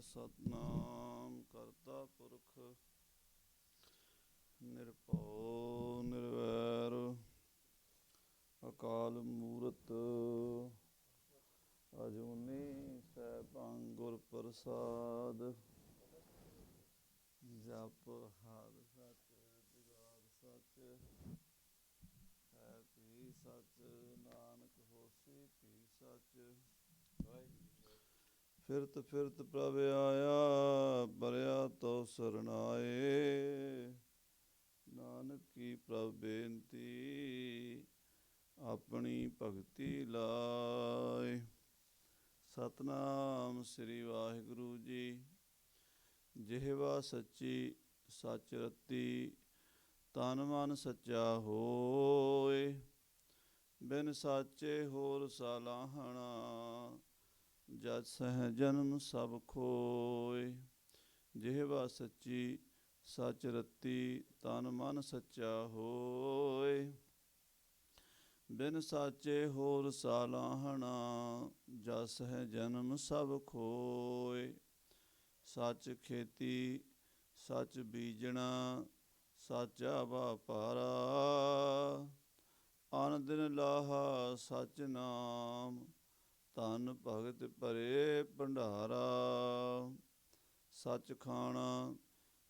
ਸਤਨਾਮ ਕਰਤਾ ਪੁਰਖ ਨਿਰਭਉ ਨਿਰਵੈਰ ਅਕਾਲ ਮੂਰਤ ਅਜੂਨੀ ਸੈਭੰ ਗੁਰ ਪ੍ਰਸਾਦ। ਜਪ ਹਰਿ ਸਚ ਜੁਗਾਦ ਸਚ ਹੈ ਭੀ ਸਚ ਨਾਨਕ ਹੋਸੀ ਭੀ ਸਚ। ਫਿਰਤ ਫਿਰਤ ਪ੍ਰਭ ਆਇਆ ਭਰਿਆ ਤੋ ਸਰਨਾਏ। ਨਾਨਕ ਕੀ ਪ੍ਰਭ ਬੇਨਤੀ ਆਪਣੀ ਭਗਤੀ ਲਾਏ। ਸਤਨਾਮ ਸ੍ਰੀ ਵਾਹਿਗੁਰੂ ਜੀ। ਜਿਹਵਾ ਸੱਚੀ ਸੱਚ ਰਤੀ ਤਨ ਮਨ ਸੱਚਾ ਹੋਏ। ਬਿਨ ਸਾਚੇ ਹੋਰ ਸਾਲਾਹਣਾ ਜਦ ਸਹਿ ਜਨਮ ਸਭ ਖੋਏ। ਜਿਹਵਾ ਸੱਚੀ ਸੱਚ ਰਤੀ ਤਨ ਮਨ ਸੱਚਾ ਹੋਏ। ਬਿਨ ਸਾਚੇ ਹੋਰ ਸਾਲਾਹਣਾ ਜਦ ਸਹਿ ਜਨਮ ਸਭ ਖੋਏ। ਸੱਚ ਖੇਤੀ ਸੱਚ ਬੀਜਣਾ ਸਾਚਾ ਵਾਪਾਰਾ। ਅਨ ਦਿਨ ਲਾਹਾ ਸੱਚ ਨਾਮ ਧਨ ਭਗਤ ਭਰੇ ਭੰਡਾਰਾ। ਸੱਚ ਖਾਣਾ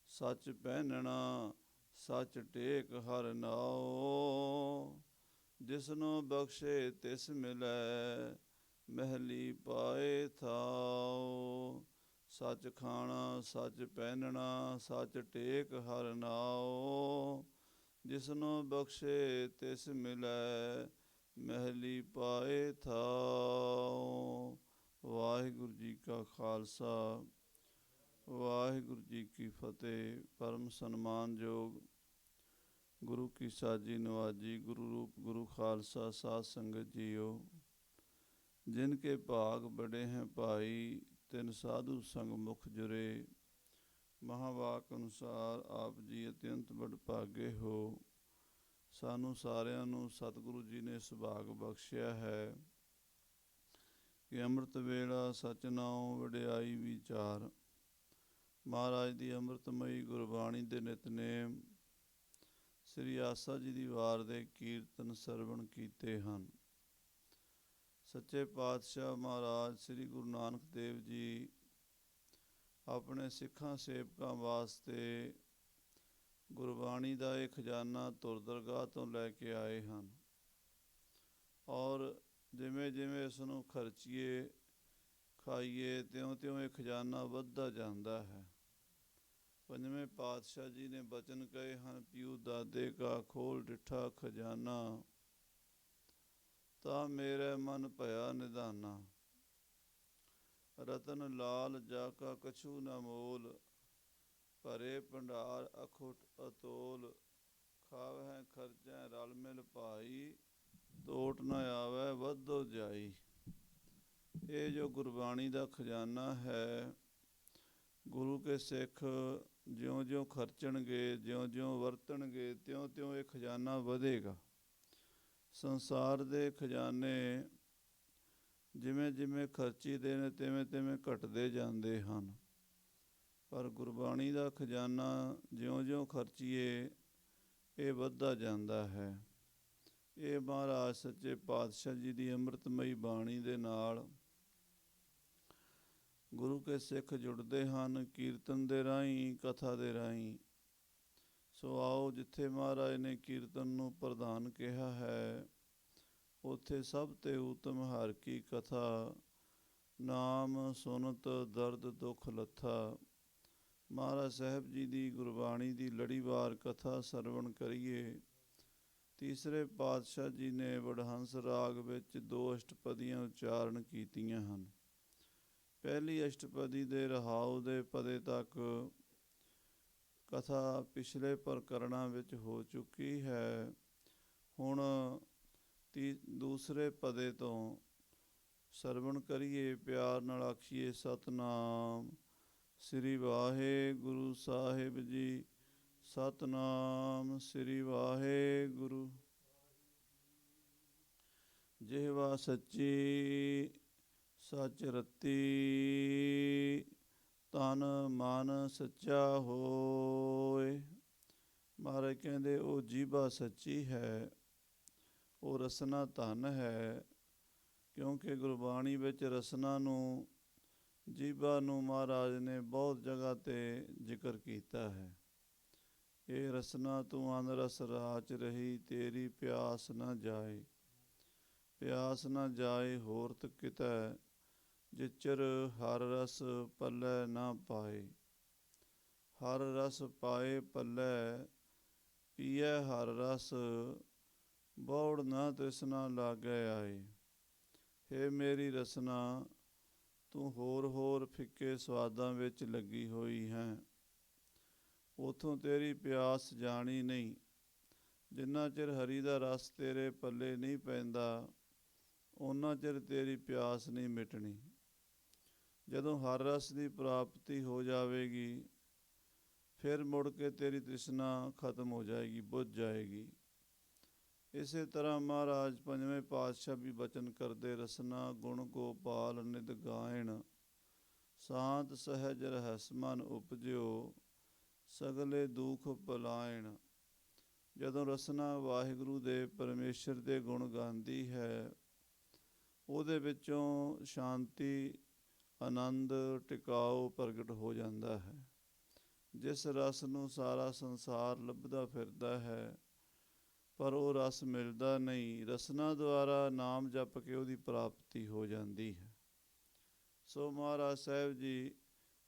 ਸੱਚ ਪਹਿਨਣਾ ਸੱਚ ਟੇਕ ਹਰਿ ਨਾਉ। ਜਿਸਨੂੰ ਬਖਸ਼ੇ ਤਿਸ ਮਿਲੈ ਮਹਿਲੀ ਪਾਏ ਥਾਉ। ਸੱਚ ਖਾਣਾ ਸੱਚ ਪਹਿਨਣਾ ਸੱਚ ਟੇਕ ਹਰਿ ਨਾਉ। ਜਿਸਨੂੰ ਬਖਸ਼ੇ ਤਿਸ ਮਿਲੈ ਮਹਿਲੀ ਪਾਏ ਥਾਉ। ਵਾਹਿਗੁਰੂ ਜੀ ਕਾ ਖਾਲਸਾ ਵਾਹਿਗੁਰੂ ਜੀ ਕੀ ਫਤਿਹ। ਪਰਮ ਸਨਮਾਨਯੋਗ ਗੁਰੂ ਕੀ ਸਾਜੀ ਨਵਾਜੀ ਗੁਰੂ ਰੂਪ ਗੁਰੂ ਖਾਲਸਾ ਸਾਧ ਸੰਗਤ ਜੀਓ। ਜਿਨ ਕੇ ਭਾਗ ਬੜੇ हैं ਭਾਈ ਤਿਨ ਸਾਧੂ ਸੰਗ ਮੁਖ ਜੁਰੇ। ਮਹਾਵਾਕ ਅਨੁਸਾਰ ਆਪ ਜੀ ਅਤਿਅੰਤ ਬੜ ਭਾਗੇ ਹੋ। ਸਾਨੂੰ ਸਾਰਿਆਂ ਨੂੰ ਸਤਿਗੁਰੂ ਜੀ ਨੇ ਸੁਭਾਗ ਬਖਸ਼ਿਆ ਹੈ ਕਿ ਅੰਮ੍ਰਿਤ ਵੇਲਾ ਸਚ ਨਾਉ ਵਡਿਆਈ ਵਿਚਾਰ। ਮਹਾਰਾਜ ਦੀ ਅੰਮ੍ਰਿਤਮਈ ਗੁਰਬਾਣੀ ਦੇ ਨਿਤਨੇਮ ਸ੍ਰੀ ਆਸਾ ਜੀ ਦੀ ਵਾਰ ਦੇ ਕੀਰਤਨ ਸਰਵਣ ਕੀਤੇ ਹਨ। ਸੱਚੇ ਪਾਤਸ਼ਾਹ ਮਹਾਰਾਜ ਸ੍ਰੀ ਗੁਰੂ ਨਾਨਕ ਦੇਵ ਜੀ ਆਪਣੇ ਸਿੱਖਾਂ ਸੇਵਕਾਂ ਵਾਸਤੇ ਗੁਰਬਾਣੀ ਦਾ ਇਹ ਖਜ਼ਾਨਾ ਧੁਰ ਦਰਗਾਹ ਤੋਂ ਲੈ ਕੇ ਆਏ ਹਨ। ਔਰ ਜਿਵੇਂ ਜਿਵੇਂ ਇਸ ਨੂੰ ਖਰਚੀਏ ਖਾਈਏ ਤਿਉਂ ਤਿਉਂ ਇਹ ਖਜ਼ਾਨਾ ਵੱਧਦਾ ਜਾਂਦਾ ਹੈ। ਪੰਜਵੇਂ ਪਾਤਸ਼ਾਹ ਜੀ ਨੇ ਬਚਨ ਕਹੇ ਹਨ, ਪਿਉ ਦਾਦੇ ਕਾ ਖੋਲ ਡਿੱਠਾ ਖਜ਼ਾਨਾ ਤਾਂ ਮੇਰੇ ਮਨ ਭਇਆ ਨਿਧਾਨਾ। ਰਤਨ ਲਾਲ ਜਾ ਕਾ ਕਛੂ ਨ ਮੋਲ ਭਰੇ ਭੰਡਾਰ ਅਖੁੱਟ ਅਤੋਲ। ਖਾਵਹਿ ਖਰਚੈ ਰਲ ਮਿਲ ਭਾਈ ਤੋਟ ਨ ਆਵੈ ਵਧੋ ਜਾਈ। ਇਹ ਜੋ ਗੁਰਬਾਣੀ ਦਾ ਖਜ਼ਾਨਾ ਹੈ, ਗੁਰੂ ਕੇ ਸਿੱਖ ਜਿਉਂ ਜਿਉਂ ਖਰਚਣਗੇ ਜਿਉਂ ਜਿਉਂ ਵਰਤਣਗੇ ਤਿਉਂ ਤਿਉਂ ਇਹ ਖਜ਼ਾਨਾ ਵਧੇਗਾ। ਸੰਸਾਰ ਦੇ ਖਜ਼ਾਨੇ ਜਿਵੇਂ ਜਿਵੇਂ ਖਰਚੀਦੇ ਨੇ ਤਿਵੇਂ ਤਿਵੇਂ ਘਟਦੇ ਜਾਂਦੇ ਹਨ। ਪਰ ਗੁਰਬਾਣੀ ਦਾ ਖਜ਼ਾਨਾ ਜਿਉਂ ਜਿਉਂ ਖਰਚੀਏ ਇਹ ਵੱਧਦਾ ਜਾਂਦਾ ਹੈ। ਇਹ ਮਹਾਰਾਜ ਸੱਚੇ ਪਾਤਸ਼ਾਹ ਜੀ ਦੀ ਅੰਮ੍ਰਿਤਮਈ ਬਾਣੀ ਦੇ ਨਾਲ ਗੁਰੂ ਕੇ ਸਿੱਖ ਜੁੜਦੇ ਹਨ, ਕੀਰਤਨ ਦੇ ਰਾਹੀਂ ਕਥਾ ਦੇ ਰਾਹੀਂ। ਸੋ ਆਓ, ਜਿੱਥੇ ਮਹਾਰਾਜ ਨੇ ਕੀਰਤਨ ਨੂੰ ਪ੍ਰਧਾਨ ਕਿਹਾ ਹੈ ਉੱਥੇ ਸਭ ਤੇ ਊਤਮ ਹਰਿ ਕੀ ਕਥਾ। ਨਾਮ ਸੁਨਤ ਦਰਦ ਦੁੱਖ ਲੱਥਾ। ਮਹਾਰਾਜ ਸਾਹਿਬ ਜੀ ਦੀ ਗੁਰਬਾਣੀ ਦੀ ਲੜੀਵਾਰ ਕਥਾ ਸਰਵਣ ਕਰੀਏ। ਤੀਸਰੇ ਪਾਤਸ਼ਾਹ ਜੀ ਨੇ ਵਡਹੰਸ ਰਾਗ ਵਿੱਚ 2 ਅਸ਼ਟਪਦੀਆਂ ਉਚਾਰਨ ਕੀਤੀਆਂ ਹਨ। ਪਹਿਲੀ ਅਸ਼ਟਪਦੀ ਦੇ ਰਹਾਉ ਦੇ ਪਦੇ ਤੱਕ ਕਥਾ ਪਿਛਲੇ ਪ੍ਰਕਰਣਾਂ ਵਿੱਚ ਹੋ ਚੁੱਕੀ ਹੈ। ਹੁਣ ਦੂਸਰੇ ਪਦੇ ਤੋਂ ਸਰਵਣ ਕਰੀਏ। ਪਿਆਰ ਨਾਲ ਆਖੀਏ ਸਤਨਾਮ ਸ੍ਰੀ ਵਾਹਿਗੁਰੂ ਸਾਹਿਬ ਜੀ। ਸਤਨਾਮ ਸ੍ਰੀ ਵਾਹਿਗੁਰੂ। ਜਿਹਵਾ ਸੱਚੀ ਸੱਚ ਰਤੀ ਤਨ ਮਨ ਸੱਚਾ ਹੋਏ। ਮਹਾਰਾਜ ਕਹਿੰਦੇ ਉਹ ਜੀਭਾ ਸੱਚੀ ਹੈ, ਉਹ ਰਸਨਾ ਧਨ ਹੈ, ਕਿਉਂਕਿ ਗੁਰਬਾਣੀ ਵਿੱਚ ਰਸਨਾ ਨੂੰ, ਜੀਭਾ ਨੂੰ ਮਹਾਰਾਜ ਨੇ ਬਹੁਤ ਜਗ੍ਹਾ 'ਤੇ ਜ਼ਿਕਰ ਕੀਤਾ ਹੈ। ਇਹ ਰਸਨਾ ਤੂੰ ਅਨਰਸ ਰਾਚ ਰਹੀ, ਤੇਰੀ ਪਿਆਸ ਨਾ ਜਾਏ। ਪਿਆਸ ਨਾ ਜਾਏ ਹੋਰਤ ਕਿਤੈ, ਜਿਚਰ ਹਰ ਰਸ ਪੱਲੇ ਨਾ ਪਾਏ। ਹਰ ਰਸ ਪਾਏ ਪੱਲੇ, ਪੀਐ ਹਰ ਰਸ, ਬੌੜ ਨਾ ਤ੍ਰਿਸ਼ਨਾ ਲਾਗੈ ਆਏ। ਹੇ ਮੇਰੀ ਰਸਨਾ, ਤੂੰ ਹੋਰ ਫਿੱਕੇ ਸਵਾਦਾਂ ਵਿੱਚ ਲੱਗੀ ਹੋਈ ਹੈ, ਉੱਥੋਂ ਤੇਰੀ ਪਿਆਸ ਜਾਣੀ ਨਹੀਂ। ਜਿੰਨਾ ਚਿਰ ਹਰੀ ਦਾ ਰਸ ਤੇਰੇ ਪੱਲੇ ਨਹੀਂ ਪੈਂਦਾ, ਓਨਾ ਚਿਰ ਤੇਰੀ ਪਿਆਸ ਨਹੀਂ ਮਿਟਣੀ। ਜਦੋਂ ਹਰ ਰਸ ਦੀ ਪ੍ਰਾਪਤੀ ਹੋ ਜਾਵੇਗੀ, ਫਿਰ ਮੁੜ ਕੇ ਤੇਰੀ ਤ੍ਰਿਸ਼ਨਾ ਖਤਮ ਹੋ ਜਾਏਗੀ, ਬੁੱਝ ਜਾਏਗੀ। ਇਸੇ ਤਰ੍ਹਾਂ ਮਹਾਰਾਜ ਪੰਜਵੇਂ ਪਾਤਸ਼ਾਹ ਵੀ ਬਚਨ ਕਰਦੇ, ਰਸਨਾ ਗੁਣ ਗੋਪਾਲ ਨਿਤ ਗਾਇਣ, ਸ਼ਾਂਤ ਸਹਿਜ ਰਹਿਸ ਮਨ ਉਪਜਿਓ, ਸਗਲੇ ਦੁਖ ਪਲਾਇਣ। ਜਦੋਂ ਰਸਨਾ ਵਾਹਿਗੁਰੂ ਦੇ ਪਰਮੇਸ਼ਰ ਦੇ ਗੁਣ ਗਾਉਂਦੀ ਹੈ, ਉਹਦੇ ਵਿੱਚੋਂ ਸ਼ਾਂਤੀ, ਆਨੰਦ, ਟਿਕਾਓ ਪ੍ਰਗਟ ਹੋ ਜਾਂਦਾ ਹੈ। ਜਿਸ ਰਸ ਨੂੰ ਸਾਰਾ ਸੰਸਾਰ ਲੱਭਦਾ ਫਿਰਦਾ ਹੈ, ਪਰ ਉਹ ਰਸ ਮਿਲਦਾ ਨਹੀਂ, ਰਸਨਾ ਦੁਆਰਾ ਨਾਮ ਜਪ ਕੇ ਉਹਦੀ ਪ੍ਰਾਪਤੀ ਹੋ ਜਾਂਦੀ ਹੈ। ਸੋ ਮਹਾਰਾਜ ਸਾਹਿਬ ਜੀ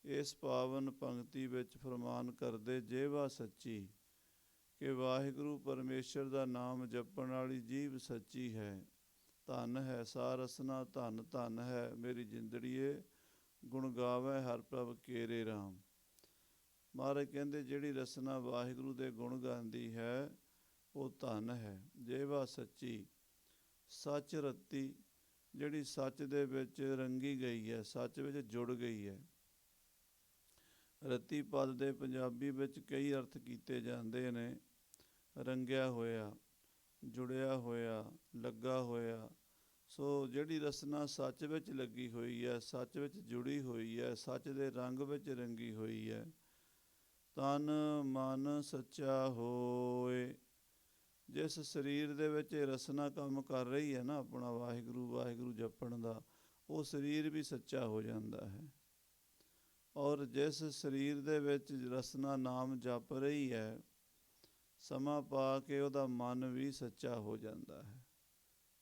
ਇਸ ਪਾਵਨ ਪੰਕਤੀ ਵਿੱਚ ਫਰਮਾਨ ਕਰਦੇ, ਜੀਭਾ ਸੱਚੀ, ਕਿ ਵਾਹਿਗੁਰੂ ਪਰਮੇਸ਼ਰ ਦਾ ਨਾਮ ਜਪਣ ਵਾਲੀ ਜੀਭ ਸੱਚੀ ਹੈ, ਧਨ ਹੈ। ਸਾ ਰਸਨਾ ਧਨ ਧਨ ਹੈ, ਮੇਰੀ ਜਿੰਦੜੀਏ ਗੁਣ ਗਾਵੇ ਹਰ ਪ੍ਰਭ ਕੇਰੇ ਰਾਮ। ਮਹਾਰਾਜ ਕਹਿੰਦੇ ਜਿਹੜੀ ਰਸਨਾ ਵਾਹਿਗੁਰੂ ਦੇ ਗੁਣ ਗਾਉਂਦੀ ਹੈ, ਉਹ ਧਨ ਹੈ। ਜੀਭਾ ਸੱਚੀ, ਸੱਚ ਰੱਤੀ, ਜਿਹੜੀ ਸੱਚ ਦੇ ਵਿੱਚ ਰੰਗੀ ਗਈ ਹੈ, ਸੱਚ ਵਿੱਚ ਜੁੜ ਗਈ ਹੈ। ਰੱਤੀ ਪਦ ਦੇ ਪੰਜਾਬੀ ਵਿੱਚ ਕਈ ਅਰਥ ਕੀਤੇ ਜਾਂਦੇ ਨੇ। ਰੰਗਿਆ ਹੋਇਆ, ਜੁੜਿਆ ਹੋਇਆ, ਲੱਗਾ ਹੋਇਆ। ਸੋ ਜਿਹੜੀ ਰਸਨਾ ਸੱਚ ਵਿੱਚ ਲੱਗੀ ਹੋਈ ਹੈ, ਸੱਚ ਵਿੱਚ ਜੁੜੀ ਹੋਈ ਹੈ, ਸੱਚ ਦੇ ਰੰਗ ਵਿੱਚ ਰੰਗੀ ਹੋਈ ਹੈ, ਤਨ ਮਨ ਸੱਚਾ ਹੋਏ। ਜਿਸ ਸਰੀਰ ਦੇ ਵਿੱਚ ਇਹ ਰਸਨਾ ਕੰਮ ਕਰ ਰਹੀ ਹੈ ਨਾ ਆਪਣਾ ਵਾਹਿਗੁਰੂ ਵਾਹਿਗੁਰੂ ਜਪਣ ਦਾ, ਉਹ ਸਰੀਰ ਵੀ ਸੱਚਾ ਹੋ ਜਾਂਦਾ ਹੈ। ਔਰ ਜਿਸ ਸਰੀਰ ਦੇ ਵਿੱਚ ਰਸਨਾ ਨਾਮ ਜਪ ਰਹੀ ਹੈ, ਸਮਾਂ ਪਾ ਕੇ ਉਹਦਾ ਮਨ ਵੀ ਸੱਚਾ ਹੋ ਜਾਂਦਾ ਹੈ।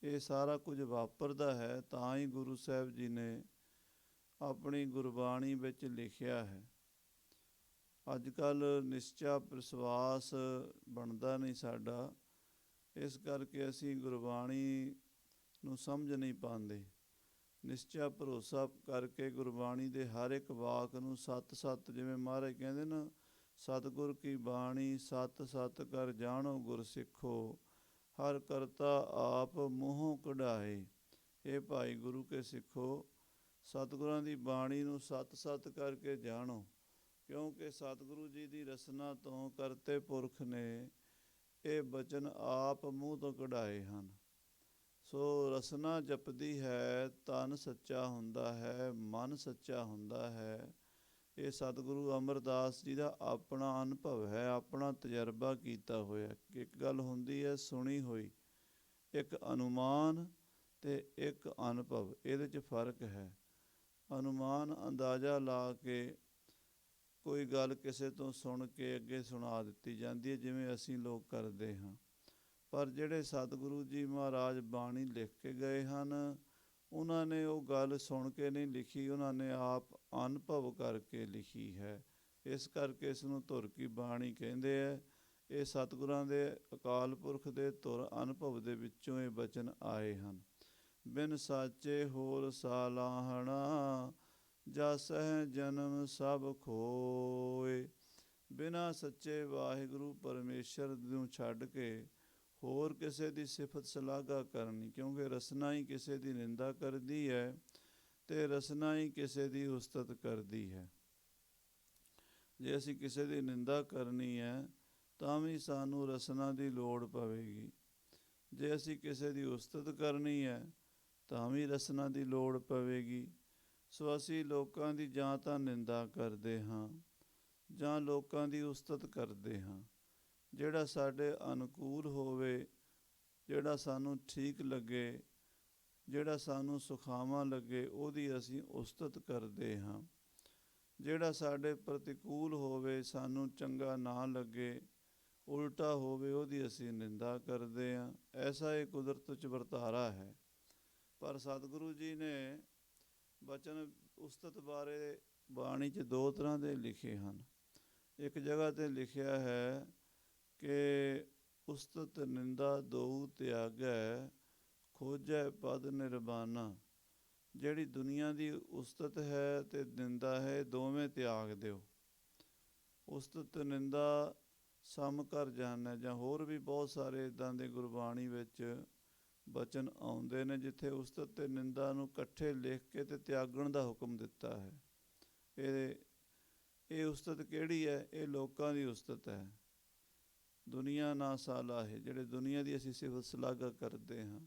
ਇਹ ਸਾਰਾ ਕੁਝ ਵਾਪਰਦਾ ਹੈ, ਤਾਂ ਹੀ ਗੁਰੂ ਸਾਹਿਬ ਜੀ ਨੇ ਆਪਣੀ ਗੁਰਬਾਣੀ ਵਿੱਚ ਲਿਖਿਆ ਹੈ। ਅੱਜ ਕੱਲ੍ਹ ਨਿਸ਼ਚਾ ਵਿਸ਼ਵਾਸ ਬਣਦਾ ਨਹੀਂ ਸਾਡਾ, ਇਸ ਕਰਕੇ ਅਸੀਂ ਗੁਰਬਾਣੀ ਨੂੰ ਸਮਝ ਨਹੀਂ ਪਾਉਂਦੇ। ਨਿਸ਼ਚਾ ਭਰੋਸਾ ਕਰਕੇ ਗੁਰਬਾਣੀ ਦੇ ਹਰ ਇੱਕ ਵਾਕ ਨੂੰ ਸੱਤ ਸੱਤ, ਜਿਵੇਂ ਮਹਾਰਾਜ ਕਹਿੰਦੇ ਨਾ, ਸਤਿਗੁਰ ਕੀ ਬਾਣੀ ਸੱਤ ਸੱਤ ਕਰ ਜਾਣੋ ਗੁਰ ਸਿੱਖੋ, ਹਰ ਕਰਤਾ ਆਪ ਮੂੰਹੋਂ ਕਢਾਏ। ਇਹ ਭਾਈ ਗੁਰੂ ਕੇ ਸਿੱਖੋ, ਸਤਿਗੁਰਾਂ ਦੀ ਬਾਣੀ ਨੂੰ ਸੱਤ ਸੱਤ ਕਰਕੇ ਜਾਣੋ, ਕਿਉਂਕਿ ਸਤਿਗੁਰੂ ਜੀ ਦੀ ਰਸਨਾ ਤੋਂ ਕਰਤੇ ਪੁਰਖ ਨੇ ਇਹ ਬਚਨ ਆਪ ਮੂੰਹ ਤੋਂ ਕਢਾਏ ਹਨ। ਸੋ ਰਸਨਾ ਜਪਦੀ ਹੈ, ਤਨ ਸੱਚਾ ਹੁੰਦਾ ਹੈ, ਮਨ ਸੱਚਾ ਹੁੰਦਾ ਹੈ। ਇਹ ਸਤਿਗੁਰੂ ਅਮਰਦਾਸ ਜੀ ਦਾ ਆਪਣਾ ਅਨੁਭਵ ਹੈ, ਆਪਣਾ ਤਜਰਬਾ ਕੀਤਾ ਹੋਇਆ। ਇੱਕ ਗੱਲ ਹੁੰਦੀ ਹੈ ਸੁਣੀ ਹੋਈ, ਇੱਕ ਅਨੁਮਾਨ ਅਤੇ ਇੱਕ ਅਨੁਭਵ, ਇਹਦੇ 'ਚ ਫਰਕ ਹੈ। ਅਨੁਮਾਨ ਅੰਦਾਜ਼ਾ ਲਾ ਕੇ ਕੋਈ ਗੱਲ ਕਿਸੇ ਤੋਂ ਸੁਣ ਕੇ ਅੱਗੇ ਸੁਣਾ ਦਿੱਤੀ ਜਾਂਦੀ ਹੈ, ਜਿਵੇਂ ਅਸੀਂ ਲੋਕ ਕਰਦੇ ਹਾਂ। ਪਰ ਜਿਹੜੇ ਸਤਿਗੁਰੂ ਜੀ ਮਹਾਰਾਜ ਬਾਣੀ ਲਿਖ ਕੇ ਗਏ ਹਨ, ਉਹਨਾਂ ਨੇ ਉਹ ਗੱਲ ਸੁਣ ਕੇ ਨਹੀਂ ਲਿਖੀ, ਉਹਨਾਂ ਨੇ ਆਪ ਅਨੁਭਵ ਕਰਕੇ ਲਿਖੀ ਹੈ। ਇਸ ਕਰਕੇ ਇਸ ਨੂੰ ਧੁਰ ਕੀ ਬਾਣੀ ਕਹਿੰਦੇ ਹੈ। ਇਹ ਸਤਿਗੁਰਾਂ ਦੇ ਅਕਾਲ ਪੁਰਖ ਦੇ ਧੁਰ ਅਨੁਭਵ ਦੇ ਵਿੱਚੋਂ ਇਹ ਬਚਨ ਆਏ ਹਨ। ਬਿਨ ਸਾਚੇ ਹੋਰ ਸਾਲਾਹਣਾ, ਜਸ ਹੈ ਜਨਮ ਸਭ ਖੋਏ। ਬਿਨਾਂ ਸੱਚੇ ਵਾਹਿਗੁਰੂ ਪਰਮੇਸ਼ਰ ਨੂੰ ਛੱਡ ਕੇ ਹੋਰ ਕਿਸੇ ਦੀ ਸਿਫਤ ਸ਼ਲਾਘਾ ਕਰਨੀ, ਕਿਉਂਕਿ ਰਸਨਾ ਹੀ ਕਿਸੇ ਦੀ ਨਿੰਦਾ ਕਰਦੀ ਹੈ ਅਤੇ ਰਸਨਾ ਹੀ ਕਿਸੇ ਦੀ ਉਸਤਤ ਕਰਦੀ ਹੈ। ਜੇ ਅਸੀਂ ਕਿਸੇ ਦੀ ਨਿੰਦਾ ਕਰਨੀ ਹੈ ਤਾਂ ਵੀ ਸਾਨੂੰ ਰਸਨਾ ਦੀ ਲੋੜ ਪਵੇਗੀ। ਜੇ ਅਸੀਂ ਕਿਸੇ ਦੀ ਉਸਤਤ ਕਰਨੀ ਹੈ ਤਾਂ ਵੀ ਰਸਨਾ ਦੀ ਲੋੜ ਪਵੇਗੀ। ਸੋ ਅਸੀਂ ਲੋਕਾਂ ਦੀ ਜਾਂ ਤਾਂ ਨਿੰਦਾ ਕਰਦੇ ਹਾਂ ਜਾਂ ਲੋਕਾਂ ਦੀ ਉਸਤਤ ਕਰਦੇ ਹਾਂ। ਜਿਹੜਾ ਸਾਡੇ ਅਨੁਕੂਲ ਹੋਵੇ, ਜਿਹੜਾ ਸਾਨੂੰ ਠੀਕ ਲੱਗੇ, ਜਿਹੜਾ ਸਾਨੂੰ ਸੁਖਾਵਾਂ ਲੱਗੇ, ਉਹਦੀ ਅਸੀਂ ਉਸਤਤ ਕਰਦੇ ਹਾਂ। ਜਿਹੜਾ ਸਾਡੇ ਪ੍ਰਤੀਕੂਲ ਹੋਵੇ, ਸਾਨੂੰ ਚੰਗਾ ਨਾ ਲੱਗੇ, ਉਲਟਾ ਹੋਵੇ, ਉਹਦੀ ਅਸੀਂ ਨਿੰਦਾ ਕਰਦੇ ਹਾਂ। ਐਸਾ ਇਹ ਕੁਦਰਤ 'ਚ ਵਰਤਾਰਾ ਹੈ। ਪਰ ਸਤਿਗੁਰੂ ਜੀ ਨੇ ਬਚਨ ਉਸਤਤ ਬਾਰੇ ਬਾਣੀ 'ਚ ਦੋ ਤਰ੍ਹਾਂ ਦੇ ਲਿਖੇ ਹਨ। ਇੱਕ ਜਗ੍ਹਾ 'ਤੇ ਲਿਖਿਆ ਹੈ ਕਿ ਉਸਤਤ ਨਿੰਦਾ ਦੋਊ ਤਿਆਗੈ, ਖੋਜੈ ਪਦ ਨਿਰਬਾਨਾ। ਜਿਹੜੀ ਦੁਨੀਆ ਦੀ ਉਸਤਤ ਹੈ ਅਤੇ ਨਿੰਦਾ ਹੈ, ਦੋਵੇਂ ਤਿਆਗ ਦਿਓ। ਉਸਤਤ ਨਿੰਦਾ ਸਮ ਕਰ ਜਾਣੈ, ਜਾਂ ਹੋਰ ਵੀ ਬਹੁਤ ਸਾਰੇ ਇੱਦਾਂ ਦੇ ਗੁਰਬਾਣੀ ਵਿੱਚ ਬਚਨ ਆਉਂਦੇ ਨੇ ਜਿੱਥੇ ਉਸਤਤ ਅਤੇ ਨਿੰਦਾ ਨੂੰ ਇਕੱਠੇ ਲਿਖ ਕੇ ਅਤੇ ਤਿਆਗਣ ਦਾ ਹੁਕਮ ਦਿੱਤਾ ਹੈ। ਇਹ ਉਸਤਤ ਕਿਹੜੀ ਹੈ? ਇਹ ਲੋਕਾਂ ਦੀ ਉਸਤਤ ਹੈ। ਦੁਨੀਆ ਨਾ ਸਾਲਾਹੇ, ਜਿਹੜੇ ਦੁਨੀਆ ਦੀ ਅਸੀਂ ਸਿਫਤ ਸਲਾਘਾ ਕਰਦੇ ਹਾਂ,